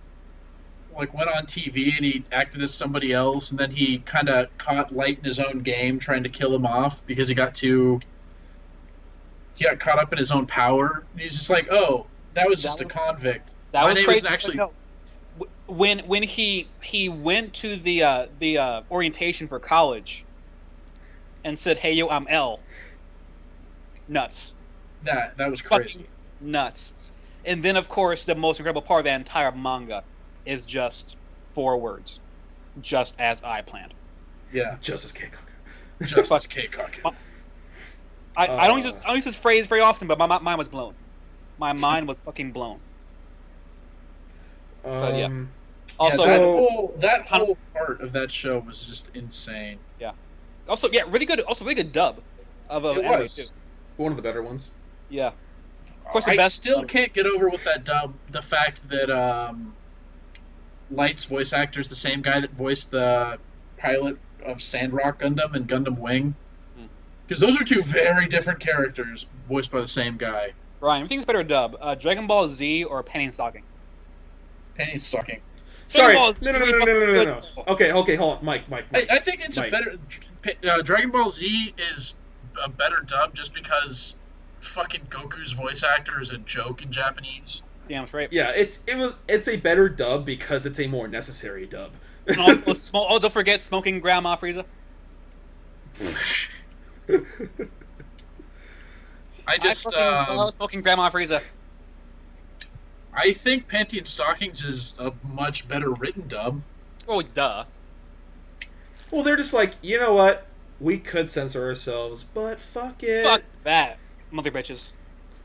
like went on TV and he acted as somebody else, and then he kind of caught Light in his own game, trying to kill him off because he got caught up in his own power. And he's just like, oh, that was just a convict. That My was name crazy. is actually. No. When he went to the orientation for college and said, "Hey yo, I'm L." Nuts. That was crazy. Fucking nuts. And then, of course, the most incredible part of the entire manga is just 4 words. Just as I planned. Yeah. Just as Keikoku. Just as Keikoku. I don't use this phrase very often, but my mind was blown. My mind was fucking blown. But yeah. Also, that whole part of that show was just insane. Yeah. Also, yeah, really good. Also, really good dub of It anime was. too. One of the better ones. Yeah. Of course, the I best. still can't get over with that dub. The fact that Light's voice actor is the same guy that voiced the pilot of Sandrock Gundam and Gundam Wing. Because those are 2 very different characters voiced by the same guy. Ryan, you think it's better dub? Dragon Ball Z or Penny and Stocking? Penny and Stocking. Sorry. Dragon No. Ball Z No. Okay, hold on. Mike. I think it's a better. Dragon Ball Z is a better dub just because fucking Goku's voice actor is a joke in Japanese. Damn straight. Yeah, it's a better dub because it's a more necessary dub. And also, don't forget smoking Grandma Frieza. I just fucking love smoking Grandma Frieza. I think Panty and Stockings is a much better written dub. Oh, duh. Well, they're just like, you know what? We could censor ourselves, but fuck it. Fuck that, mother bitches.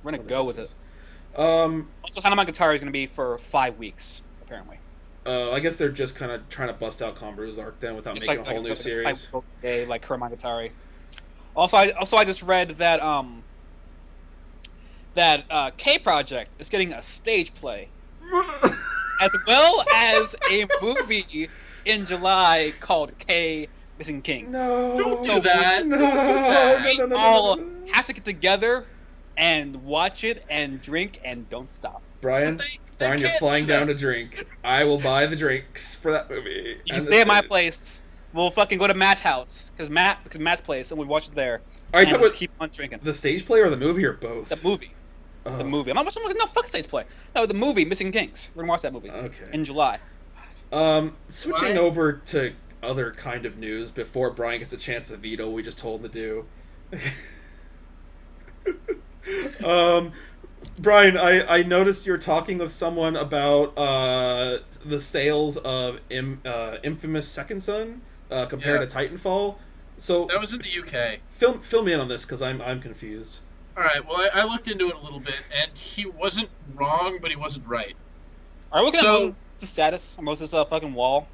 We're gonna go with it. Also, Also, Hanamonogatari is gonna be for 5 weeks, apparently. I guess they're just kind of trying to bust out Conver's arc then without It's making a whole new series. Like Hanamonogatari. Also, I just read that K Project is getting a stage play, as well as a movie in July called K Missing Kings. No, Don't do that. No, Don't do that. We all have to get together and watch it and drink and don't stop. Brian, They you're can't flying do that. down to drink. I will buy the drinks for that movie. You can and stay at my stage. place. We'll fucking go to Matt's house because Matt's place, and we watch it there. All right, And talk just about keep on drinking. the stage play or the movie or both. The movie. Oh, The movie. I'm not watching. No, fuck stage play. No, the movie Missing Kings. We're gonna watch that movie Okay. in July. Switching Why? over to other kind of news before Brian gets a chance to veto what we just told him to do. Brian, I noticed you're talking with someone about the sales of Infamous Second Son compared Yeah. to Titanfall. So That was in the UK. fill me in on this because I'm confused. All right. Well, I looked into it a little bit, and he wasn't wrong, but he wasn't right. Are we looking So- at Moses' status on Moses' fucking wall?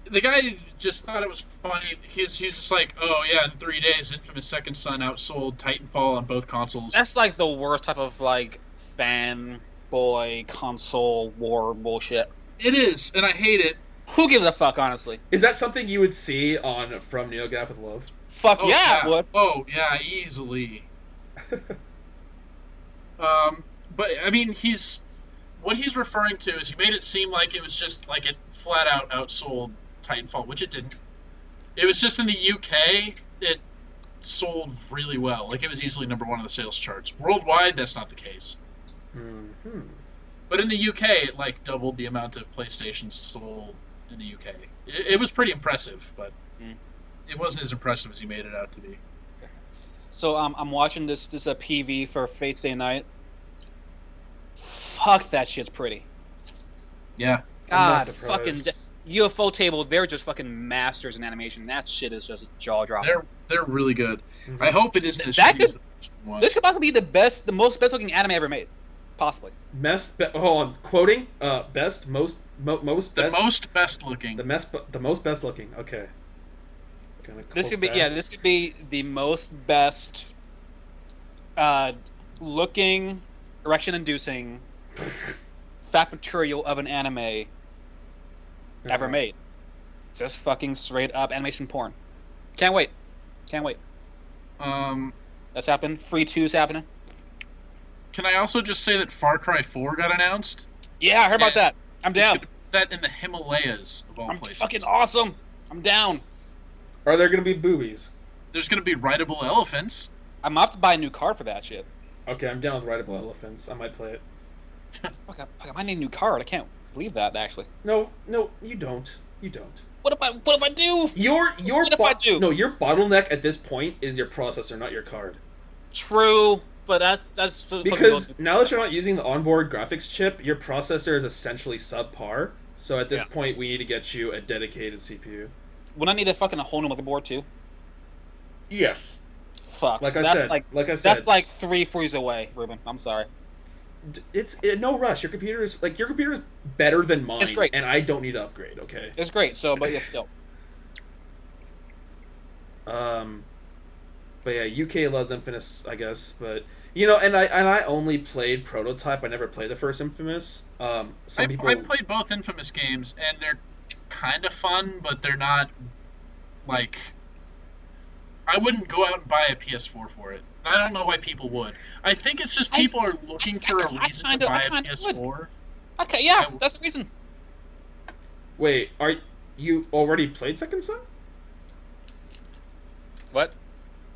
The guy just thought it was funny. He's just like, oh yeah, in 3 days, Infamous Second Son outsold Titanfall on both consoles. That's like the worst type of like fanboy console war bullshit. It is, and I hate it. Who gives a fuck, honestly? Is that something you would see on From NeoGaf with Love? Fuck Oh, yeah, it would. Oh yeah, easily. But I mean, what he's referring to is he made it seem like it was just like it flat out outsold Titanfall, which it didn't. It was just in the UK, it sold really well. Like it was easily #1 on the sales charts. Worldwide, that's not the case. Mm-hmm. But in the UK, it like doubled the amount of PlayStations sold in the UK. It was pretty impressive, but it wasn't as impressive as he made it out to be. So I'm watching this PV for Fate's Day Night. Fuck, that shit's pretty. Yeah. God, surprised. fucking UFO Table, they're just fucking masters in animation. That shit is just jaw dropping. They're really good. Mm-hmm. I hope it isn't as That shitty as could- the first one. This could possibly be the most best looking anime ever made, possibly. Hold on, quoting most The best most best looking. the most best looking. Okay. This could be the most best looking, erection-inducing fat material of an anime ever made. Just fucking straight up animation porn. Can't wait. That's happened. Free 2's happening. Can I also just say that Far Cry 4 got announced? Yeah, I heard about that. I'm down. It's set in the Himalayas of all places. Fucking awesome. I'm down. Are there going to be boobies? There's going to be rideable elephants. I'm gonna have to buy a new card for that shit. Okay, I'm down with rideable elephants. I might play it. Fuck, I might need a new card. I can't believe that, actually. No, you don't. You don't. What if I do? Your What if I do? No, your bottleneck at this point is your processor, not your card. True, but that's Because now that you're not using the onboard graphics chip, your processor is essentially subpar. So at this point, we need to get you a dedicated CPU. Wouldn't I need a fucking whole new motherboard too? Yes. Fuck. Like I said. That's like 3 frees away, Ruben. I'm sorry. It's no rush. Your computer is better than mine. It's great. And I don't need to upgrade. Okay. It's great. So, but yeah, still. But yeah, UK loves Infamous, I guess. But and I only played Prototype. I never played the first Infamous. I played both Infamous games, and they're kind of fun, but they're not like. I wouldn't go out and buy a PS4 for it. I don't know why people would. I think it's just people are looking for a reason to buy a PS4. Okay, yeah, that's the reason. Wait, are you already played Second Son? What?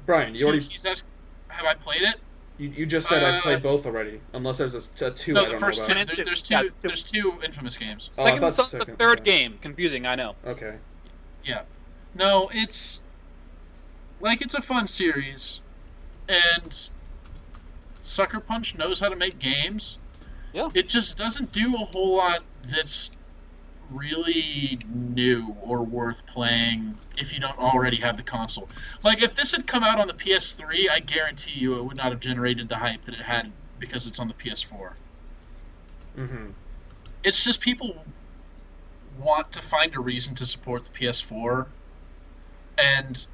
Brian, you already... He's asked, have I played it? You just said I played both already. Unless there's a two no, I don't know about. There's two Infamous games. Second Son's the third game. Confusing, I know. Okay. Yeah. No, it's a fun series, and Sucker Punch knows how to make games. Yeah. It just doesn't do a whole lot that's really new or worth playing if you don't already have the console. Like, if this had come out on the PS3, I guarantee you it would not have generated the hype that it had because it's on the PS4. Mm-hmm. It's just people want to find a reason to support the PS4, and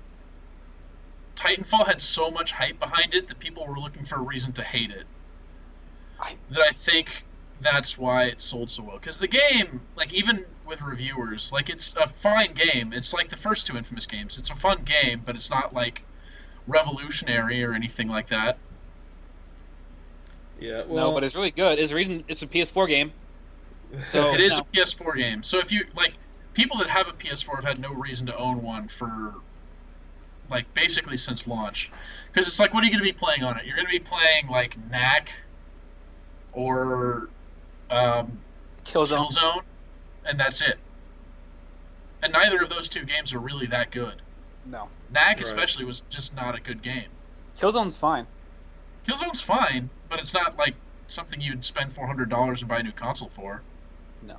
Titanfall had so much hype behind it that people were looking for a reason to hate it. That I think that's why it sold so well. Because the game, like, even with reviewers, like, it's a fine game. It's like the first two Infamous games. It's a fun game, but it's not, like, revolutionary or anything like that. Yeah, well... No, but it's really good. It's the reason it's a PS4 game. So it is a PS4 game. So if you, like, people that have a PS4 have had no reason to own one for... like, basically since launch. Because it's like, what are you going to be playing on it? You're going to be playing, like, Knack or Killzone, and that's it. And neither of those two games are really that good. No. Knack especially was just not a good game. Killzone's fine. Killzone's fine, but it's not, like, something you'd spend $400 and buy a new console for. No.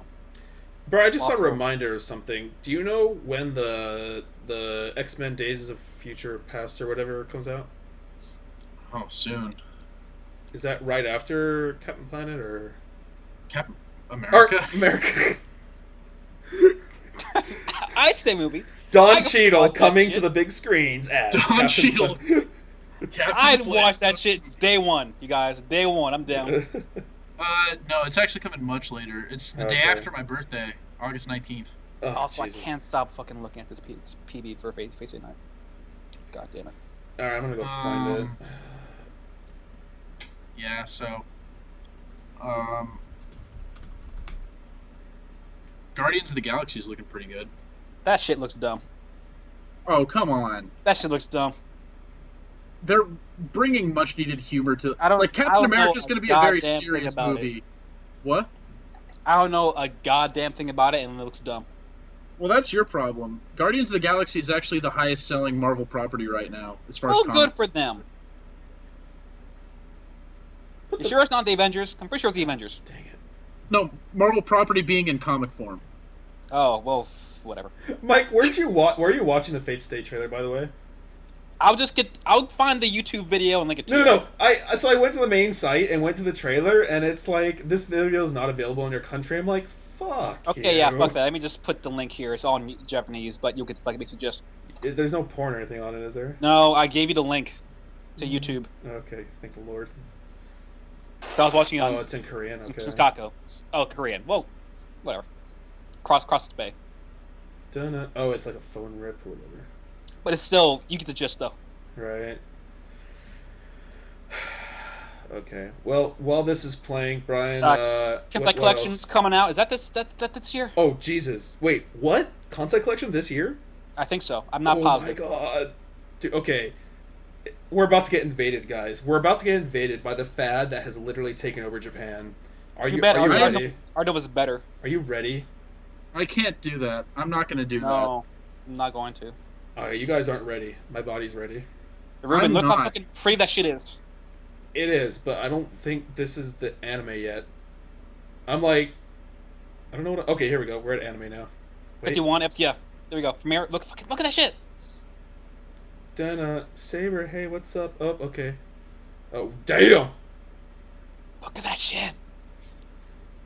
Bro, I just saw a reminder of something. Do you know when the X-Men Days of Future Past or whatever comes out? Oh, soon. Is that right after Captain Planet or Captain America? Or America. I'd say movie. Don Cheadle coming to the big screens as Don Cheadle. I'd watch that shit day one, you guys. Day one, I'm down. No, it's actually coming much later. It's the day after my birthday, August 19th. Oh, also, Jesus. I can't stop fucking looking at this PB for Face Day Night. God damn it. Alright, I'm gonna go find it. Yeah, so... Guardians of the Galaxy is looking pretty good. That shit looks dumb. Oh, come on. That shit looks dumb. They're bringing much needed humor to... I don't Captain America's going to be a very goddamn serious thing about movie. What? I don't know a goddamn thing about it, and it looks dumb. Well, that's your problem. Guardians of the Galaxy is actually the highest selling Marvel property right now, as far as Well, comics. good for them. You sure it's not the Avengers? I'm pretty sure it's the Avengers. Dang it. No, Marvel property being in comic form. Oh, well, whatever. Mike, where are you watching the Fate Stay trailer, by the way? I'll find the YouTube video and link it to you. No. So I went to the main site and went to the trailer, and it's like, this video is not available in your country. I'm like, Fuck. Okay, yeah, you. fuck that. Let me just put the link here. It's all in Japanese, but you'll get like me suggest. There's no porn or anything on it, is there? No, I gave you the link to YouTube. Okay, thank the Lord. I was watching it on Oh, it's in Korean. Okay. Chicago. Oh, Korean. Well, whatever. Cross the bay. Dunna. Oh, it's like a phone rip or whatever. But it's still, you get the gist though. Right. Okay. Well, while this is playing, Brian, Kentai Collection's else? coming out. Is that this year? Oh, Jesus. Wait, what? Kansai Collection this year? I think so. I'm not Oh positive. my god. Dude, okay. We're about to get invaded, guys. We're about to get invaded by the fad that has literally taken over Japan. Are you ready? Ardo was better. Are you ready? I can't do that. I'm not going to do No, I'm not going to. Alright, you guys aren't ready. My body's ready. Ruben, I'm look how not. fucking pretty that shit is. It is, but I don't think this is the anime yet. I'm like, I don't know what. Okay, here we go. We're at anime now. Wait. 51 yeah. There we go. From here, look at that shit. Dana, Saber, hey, what's up? Oh, okay. Oh, damn. Look at that shit.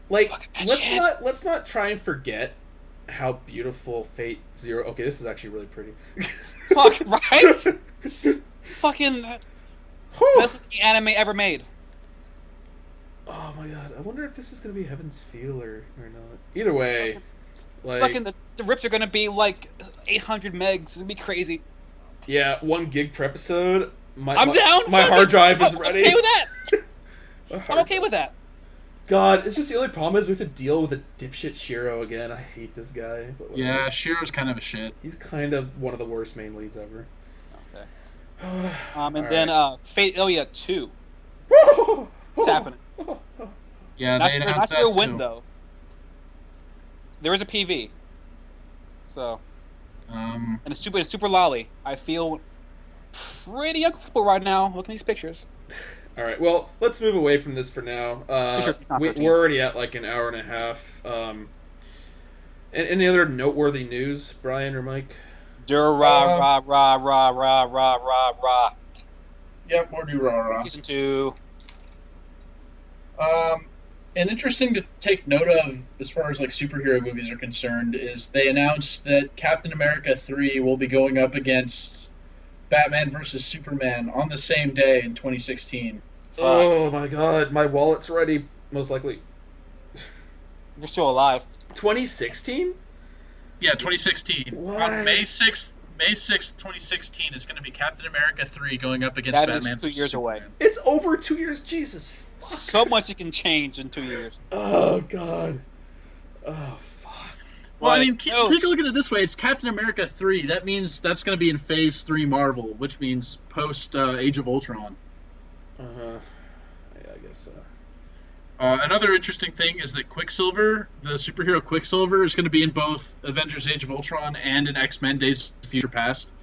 Like, Look at that shit. let's not try and forget how beautiful Fate Zero. Okay, this is actually really pretty. Fuck, right? Fucking Whew. best looking anime ever made. Oh my god, I wonder if this is gonna be Heaven's Feel or not. Either way, like, Fucking the rips are gonna be like 800 megs. It's gonna be crazy. yeah, 1 gig per episode. I'm down. My fuck hard it. drive is I'm ready. okay with that. My I'm hard okay with that. God, it's just the only problem is we have to deal with a dipshit Shiro again. I hate this guy. But whatever. Yeah, Shiro's kind of a shit. He's kind of one of the worst main leads ever. Okay. And And then Fate 2. it's It's happening. Yeah, Not they sure, announced not sure that when too. though. There is a PV. So and it's super lolly. I feel pretty uncomfortable right now looking at these pictures. All right, well, let's move away from this for now. It's not 13. We're already at like an hour and a half. Any other noteworthy news, Brian or Mike? Rah. Yep, more new rah. Season 2. And interesting to take note of as far as like superhero movies are concerned is they announced that Captain America 3 will be going up against Batman vs Superman on the same day in 2016. Fuck. Oh my God, my wallet's ready. Most likely, You're still alive. 2016. Yeah, 2016. What? On May 6th, 2016 is going to be Captain America 3 going up against That is Batman 2 vs. years away. Superman. It's over 2 years. Jesus. Fuck. So much it can change in 2 years. Oh God. Oh fuck. Well, I Right. mean, take a look at it this way. It's Captain America 3. That means that's going to be in Phase 3 Marvel, which means post Age of Ultron. Yeah, I guess so. Another interesting thing is that Quicksilver, the superhero Quicksilver, is going to be in both Avengers Age of Ultron and in X-Men Days of Future Past,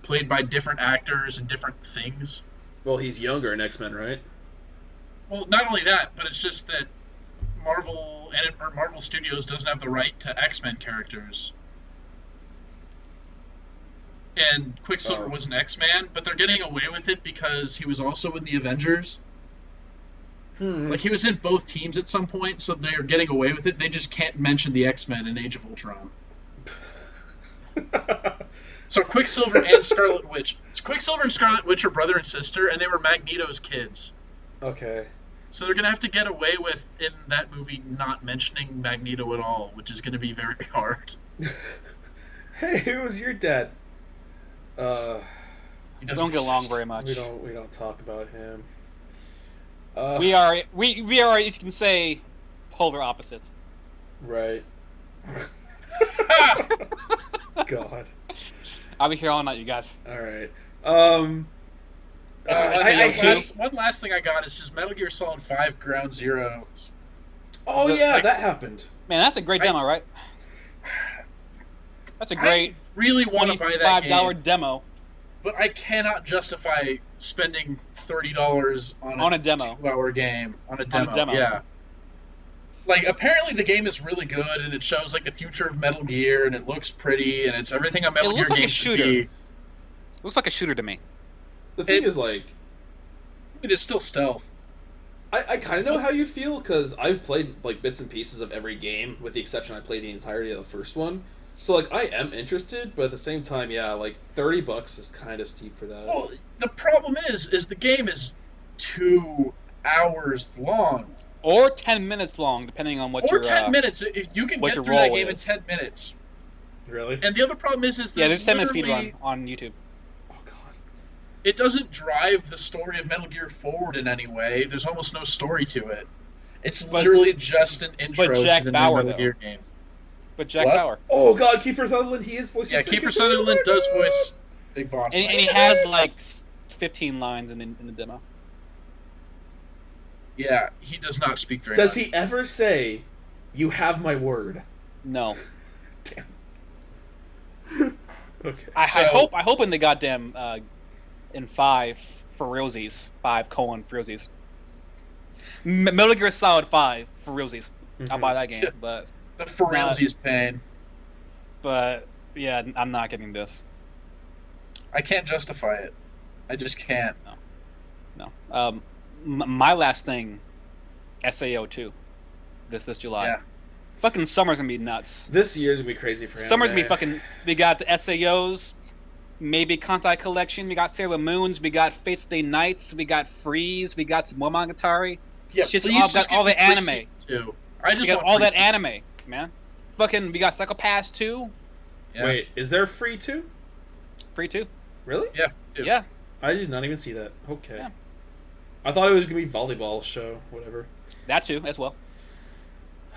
played by different actors and different things. Well, he's younger in X-Men, right? Well, not only that, but it's just that Marvel Studios doesn't have the right to X-Men characters. And Quicksilver was an X-Man, but they're getting away with it because he was also in the Avengers. Like, he was in both teams at some point, so they're getting away with it. They just can't mention the X-Men in Age of Ultron. So Quicksilver and Scarlet Witch. Quicksilver and Scarlet Witch are brother and sister, and they were Magneto's kids. Okay. So they're going to have to get away with, in that movie, not mentioning Magneto at all, which is going to be very hard. Hey, who's your dad? He We doesn't don't get along exist. very much. We don't talk about him. We are, as you can say, polar opposites. Right. God. I'll be here all night, you guys. All right. One last thing I got is just Metal Gear Solid 5 Ground Zero. Oh yeah, that happened. Man, that's a great demo, right? That's a great I really want to buy that $25 game, demo. but I cannot justify spending $30 on a demo. 2-hour game on a demo. demo. Yeah. Like, apparently the game is really good, and it shows like the future of Metal Gear, and it looks pretty, and it's everything a Metal Gear looks like a game should shooter. be. Looks like a shooter to me. The thing is, like, It is still stealth. I kind of know how you feel because I've played like bits and pieces of every game, with the exception I played the entirety of the first one. So like I am interested, but at the same time, yeah, like $30 is kind of steep for that. Well, the problem is the game is 2 hours long. Or 10 minutes long, depending on what Or your 10 minutes. If you can what get your through that role game is. in 10 minutes. Really? And the other problem is Yeah, there's 10 minute literally- speedrun on YouTube. Oh god. it doesn't drive the story of Metal Gear forward in any way. There's almost no story to it. It's literally just an intro Jack to the Bauer, new Metal though. Gear game. But Jack What? Bauer. Oh god, Kiefer Sutherland, he is voicing. Yeah, Kiefer Sutherland does voice Big Boss. And he has like 15 lines in the demo. Yeah, he does not speak very Does much. he ever say, "You have my word"? No. Damn. Okay. I So- hope in the goddamn in 5 for realsies. 5 colon for realsies. Metal Gear Solid 5 for realsies. I'll buy that game, Yeah. but The for realsies pain. yeah, I'm not getting this. I can't justify it. I just can't. No. My last thing, SAO 2, this July. Yeah. Fucking summer's gonna be nuts. This year's gonna be crazy for him. Summer's gonna be fucking. We got the SAOs, maybe Kantai Collection. We got Sailor Moons. We got Fate Stay Nights. We got Freeze. We got some Monogatari. Yeah, Shit's please all just got all give the me Free anime. Season 2. I We just got want all Free that Season anime, man. Fucking. We got Psycho Pass 2. Yeah. Wait, is there free too? Free 2. Really? Yeah. Two. Yeah. I did not even see that. Okay. Yeah. I thought it was gonna be volleyball show, whatever. That too, as well.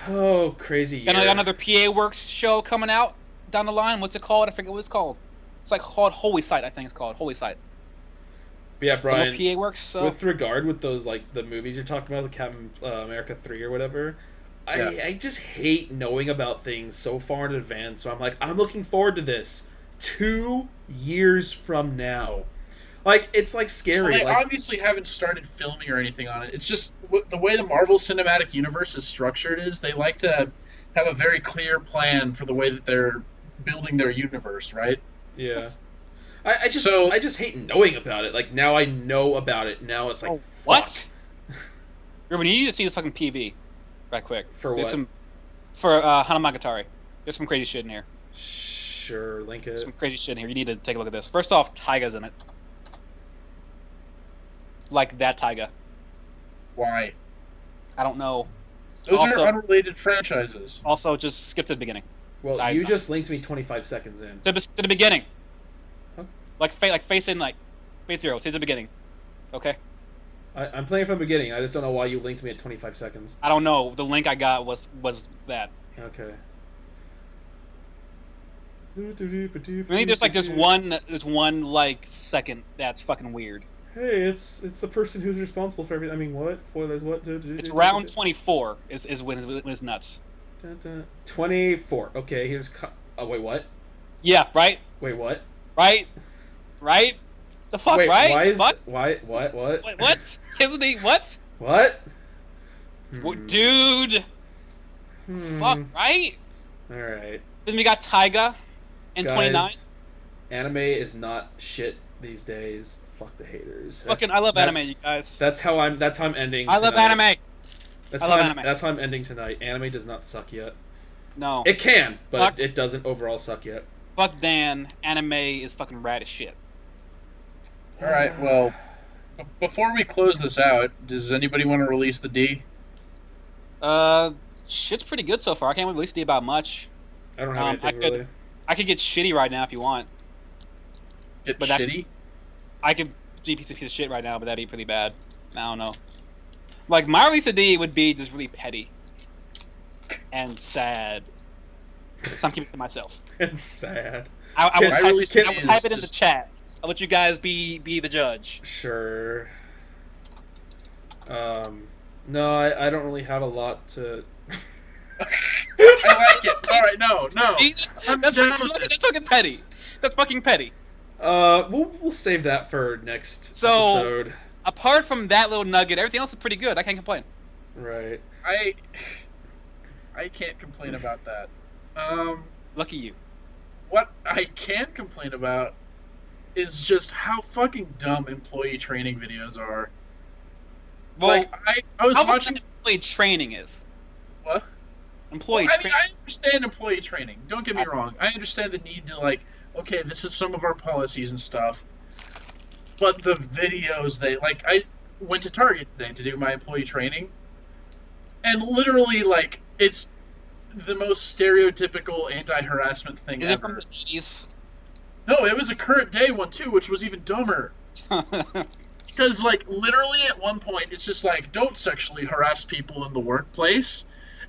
Oh, crazy year. And I got another PA Works show coming out down the line. What's it called? I forget what it's called. It's like called Holy Sight, I think it's called. Holy Sight. But yeah, Brian. PA Works, so. With regard with those like the movies you're talking about, the Captain America 3 or whatever, Yeah. I just hate knowing about things so far in advance. So I'm like, I'm looking forward to this 2 years from now. Like it's like scary. Well, they like obviously haven't started filming or anything on it. It's just the way the Marvel Cinematic Universe is structured is they like to have a very clear plan for the way that they're building their universe, right? yeah. I just hate knowing about it. Like now I know about it. Now it's like Oh, what? fuck. Ruben, you need to see this fucking PV, right quick. For There's what? some for Hanamagatari. There's some crazy shit in here. Sure, link it. Some crazy shit in here. You need to take a look at this. First off, Taiga's in it. Like that Taiga. Why? I don't know. Those Also- are unrelated franchises. Also, just skip to the beginning. Well, I- you just linked me 25 seconds in. To the beginning. Huh? Like facing like Fate Zero. To the beginning. Okay. I'm playing from the beginning. I just don't know why you linked me at 25 seconds. I don't know. The link I got was that. Okay. I think there's like there's one like second that's fucking weird. Hey, it's the person who's responsible for everything. I mean, what? Spoilers, what? It's round 24 is when it's nuts. 24. Okay, here's... Oh, wait, what? Yeah, right? Wait, what? Right? Right? The fuck, Wait, right? why is... What? Why? What? Wait, what? Isn't he what? What? Dude, fuck, right? Alright. Then we got Taiga in 29. Anime is not shit these days. Fuck the haters. Fucking, I love anime, you guys. That's how I'm ending I love tonight. anime. That's I how love I'm, anime. That's how I'm ending tonight. Anime does not suck yet. No. It can, but Fuck. it doesn't overall suck yet. Fuck Dan. Anime is fucking rad as shit. All right. Well, before we close this out, does anybody want to release the D? Shit's pretty good so far. I can't release the about much. I don't have anything I could- really. I could get shitty right now if you want. Get But that- shitty? I could be a piece of shit right now, but that'd be pretty bad. I don't know. Like, my release of D would be just really petty. And sad. So I'm keeping it to myself. It's sad. I Can- would I type, release I of would D type is it in the just- chat. I'll let you guys be the judge. Sure. No, I don't really have a lot to. I like it. All right. No. See? I'm That's, down fucking, with it. that's fucking petty. That's fucking petty. We'll save that for next So- episode. Apart from that little nugget, everything else is pretty good. I can't complain. Right. I can't complain about that. Lucky you. What I can complain about is just how fucking dumb employee training videos are. Well, like I was how much watching. employee training is? What? Employee Well, I mean, training. I understand employee training. Don't get me wrong. I understand the need to like, okay, this is some of our policies and stuff. But the videos they like, I went to Target today to do my employee training, and literally like it's the most stereotypical anti-harassment thing Is ever. it from the 80s? No, it was a current day one too, which was even dumber. Because like literally at one point it's just like don't sexually harass people in the workplace,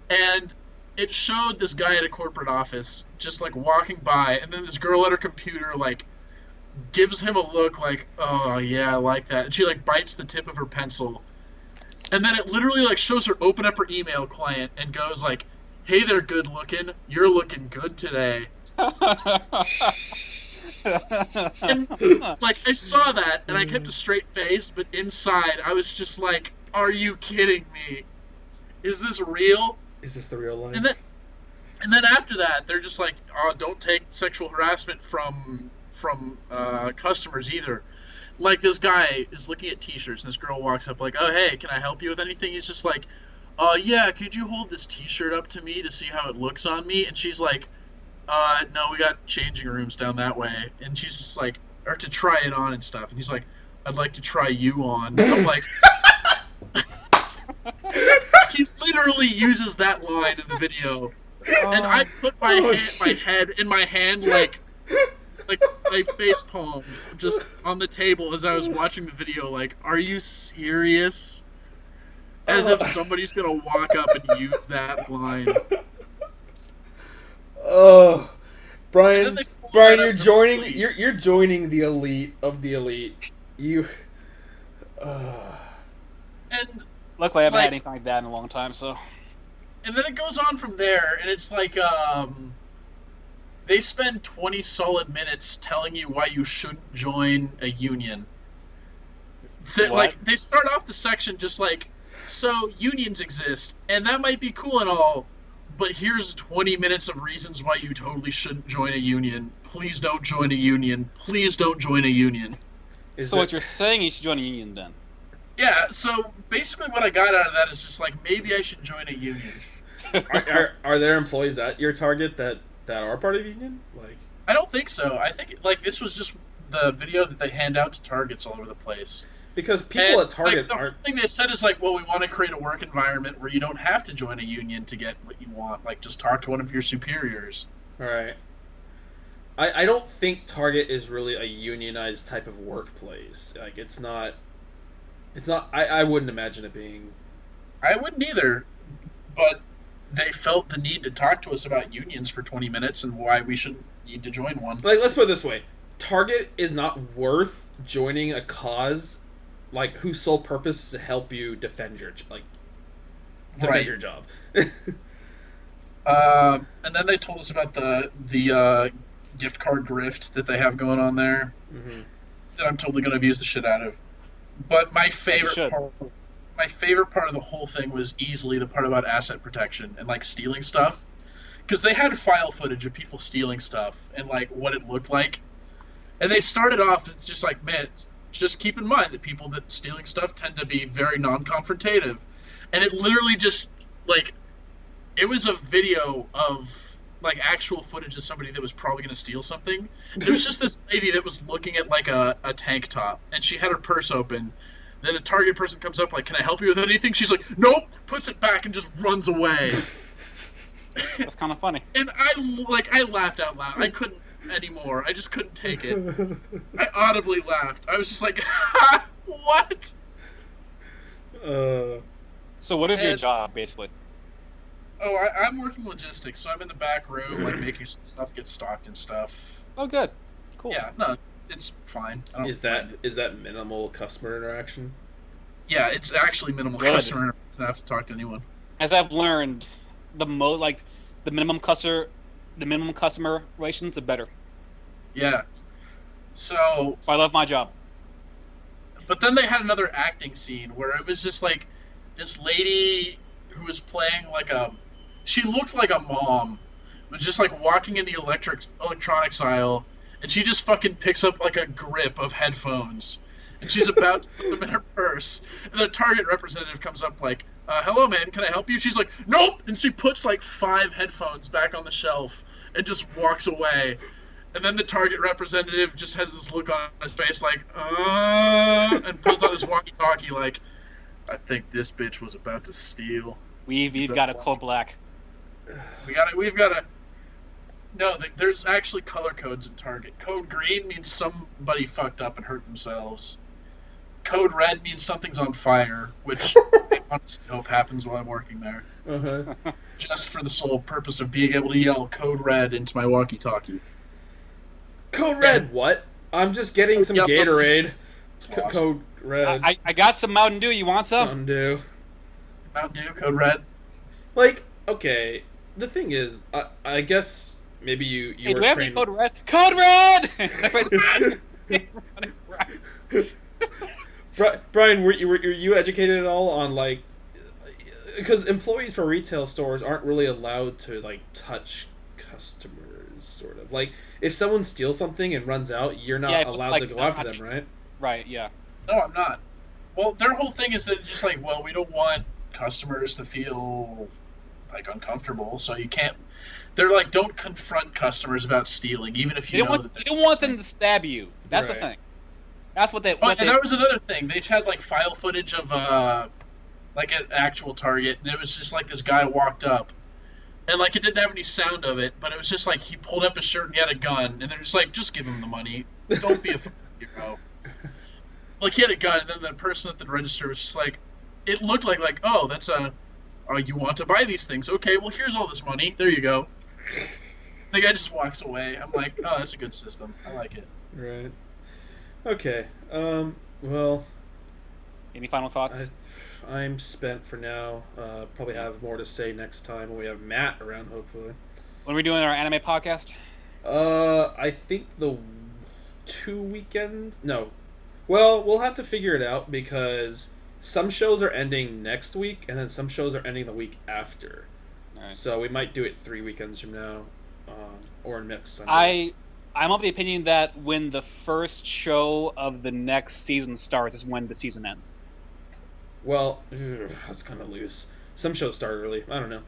and it showed this guy at a corporate office just like walking by, and then this girl at her computer like gives him a look like, oh yeah, I like that, and she like bites the tip of her pencil, and then it literally like shows her open up her email client and goes like, hey there, good looking, you're looking good today. And like I saw that and I kept a straight face, but inside I was just like, are you kidding me? Is this real? Is this the real life? And then after that they're just like, oh, don't take sexual harassment from customers either. Like this guy is looking at t-shirts and this girl walks up like, oh hey, can I help you with anything? He's just like, yeah, could you hold this t-shirt up to me to see how it looks on me? And she's like, no, we got changing rooms down that way. And she's just like, or to try it on and stuff. And he's like, I'd like to try you on. I'm like, he literally uses that line in the video. And I put my head in my hand like my face palm just on the table as I was watching the video. Like, are you serious? As if somebody's gonna walk up and use that line. Oh, Brian, Then you're joining. You're joining the elite of the elite. You. And Luckily, I haven't like, had anything like that in a long time, so. And then it goes on from there, and it's like, they spend 20 solid minutes telling you why you shouldn't join a union. Like, they start off the section just like, so unions exist, and that might be cool and all, but here's 20 minutes of reasons why you totally shouldn't join a union. Please don't join a union. Please don't join a union. So what you're saying, you should join a union then? Yeah, so basically what I got out of that is just like, maybe I should join a union. Are there employees at your Target that are part of the union? Like, I don't think so. I think like this was just the video that they hand out to Targets all over the place. because people at Target like, the aren't. thing they said is like, well, we want to create a work environment where you don't have to join a union to get what you want. Like, just talk to one of your superiors. All right. I don't think Target is really a unionized type of workplace. Like, it's not. It's not. I wouldn't imagine it being. I wouldn't either, but they felt the need to talk to us about unions for 20 minutes and why we should need to join one. Like, let's put it this way: Target is not worth joining a cause, like, whose sole purpose is to help you defend your your job. And then they told us about the gift card grift that they have going on there. Mm-hmm. That I'm totally going to abuse the shit out of. But my favorite part of the whole thing was easily the part about asset protection and like stealing stuff, because they had file footage of people stealing stuff and like what it looked like, and they started off it's just like, man, just keep in mind that people that stealing stuff tend to be very non-confrontative, and it literally just like it was a video of like actual footage of somebody that was probably going to steal something. There was just this lady that was looking at like a tank top, and she had her purse open. Then a Target person comes up like, can I help you with anything? She's like, nope, puts it back and just runs away. That's kind of funny. And I laughed out loud. I couldn't anymore. I just couldn't take it. I audibly laughed. I was just like, what? So what is your job, basically? Oh, I'm working logistics, so I'm in the back room, like making stuff get stocked and stuff. Oh, good. Cool. Yeah, no, it's fine. I don't Is that minimal customer interaction? Yeah, it's actually minimal Good. customer interaction. I don't have to talk to anyone. As I've learned, the minimum customer relations, the better. Yeah. So, So I love my job. but then they had another acting scene where it was just like this lady who was playing like she looked like a mom, was just like walking in the electronics aisle, and she just fucking picks up like a grip of headphones and she's about to put them in her purse, and the Target representative comes up like, hello, man, can I help you? She's like, nope! And she puts like 5 headphones back on the shelf and just walks away. And then the Target representative just has this look on his face like, and pulls out his walkie-talkie like, I think this bitch was about to steal. We've got a code black. We've got a... No, there's actually color codes in Target. Code green means somebody fucked up and hurt themselves. Code red means something's on fire, which I honestly hope happens while I'm working there. Uh-huh. Just for the sole purpose of being able to yell code red into my walkie-talkie. Code red, what? I'm just getting some Yep. Gatorade. It's lost. Code red. I got some Mountain Dew. You want some? Mountain Dew. Mountain Dew, code red. Like, okay, the thing is, I guess maybe you Hey, were do we have trained... any code red? Code red! Brian, were you educated at all on, like, because employees for retail stores aren't really allowed to, like, touch customers, sort of. Like, if someone steals something and runs out, you're not Yeah, but, allowed like, to go after them, right? Right, yeah. No, I'm not. Well, their whole thing is that it's just like, well, we don't want customers to feel like uncomfortable, so you can't. They're like, don't confront customers about stealing, even if You you don't know want that you don't want them to stab you. That's Right. the thing. That's what they. Oh, What and they that was another thing. They had like file footage of like an actual Target, and it was just like this guy walked up, and like it didn't have any sound of it, but it was just like he pulled up his shirt and he had a gun, and they're just like, just give him the money. Don't be a fucking hero. Like he had a gun, and then the person at the register was just like, it looked like oh, that's oh, you want to buy these things? Okay, well here's all this money. There you go. The guy just walks away. I'm like, oh, that's a good system. I like it. Right. Okay. Well, Any final thoughts? I'm spent for now. Probably have more to say next time when we have Matt around, hopefully. When are we doing our anime podcast? I think the 2 weekends. No. Well, we'll have to figure it out because some shows are ending next week, and then some shows are ending the week after. Alright. So we might do it 3 weekends from now, or next Sunday. I'm of the opinion that when the first show of the next season starts is when the season ends. Well, that's kind of loose. Some shows start early. I don't know.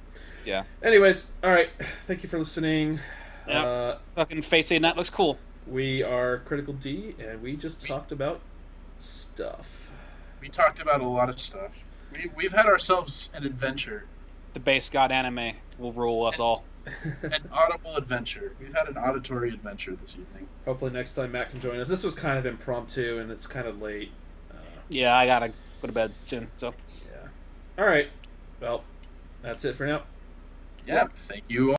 Yeah. Anyways, all right. Thank you for listening. Yep. Fucking facing that looks cool. We are Critical D, and we just talked about stuff. We talked about a lot of stuff. We've had ourselves an adventure. The base god anime will rule us all. An audible adventure. We've had an auditory adventure this evening. Hopefully next time Matt can join us. This was kind of impromptu, and it's kind of late. Yeah, I gotta go to bed soon. So. Yeah. All right. Well, that's it for now. Yeah, thank you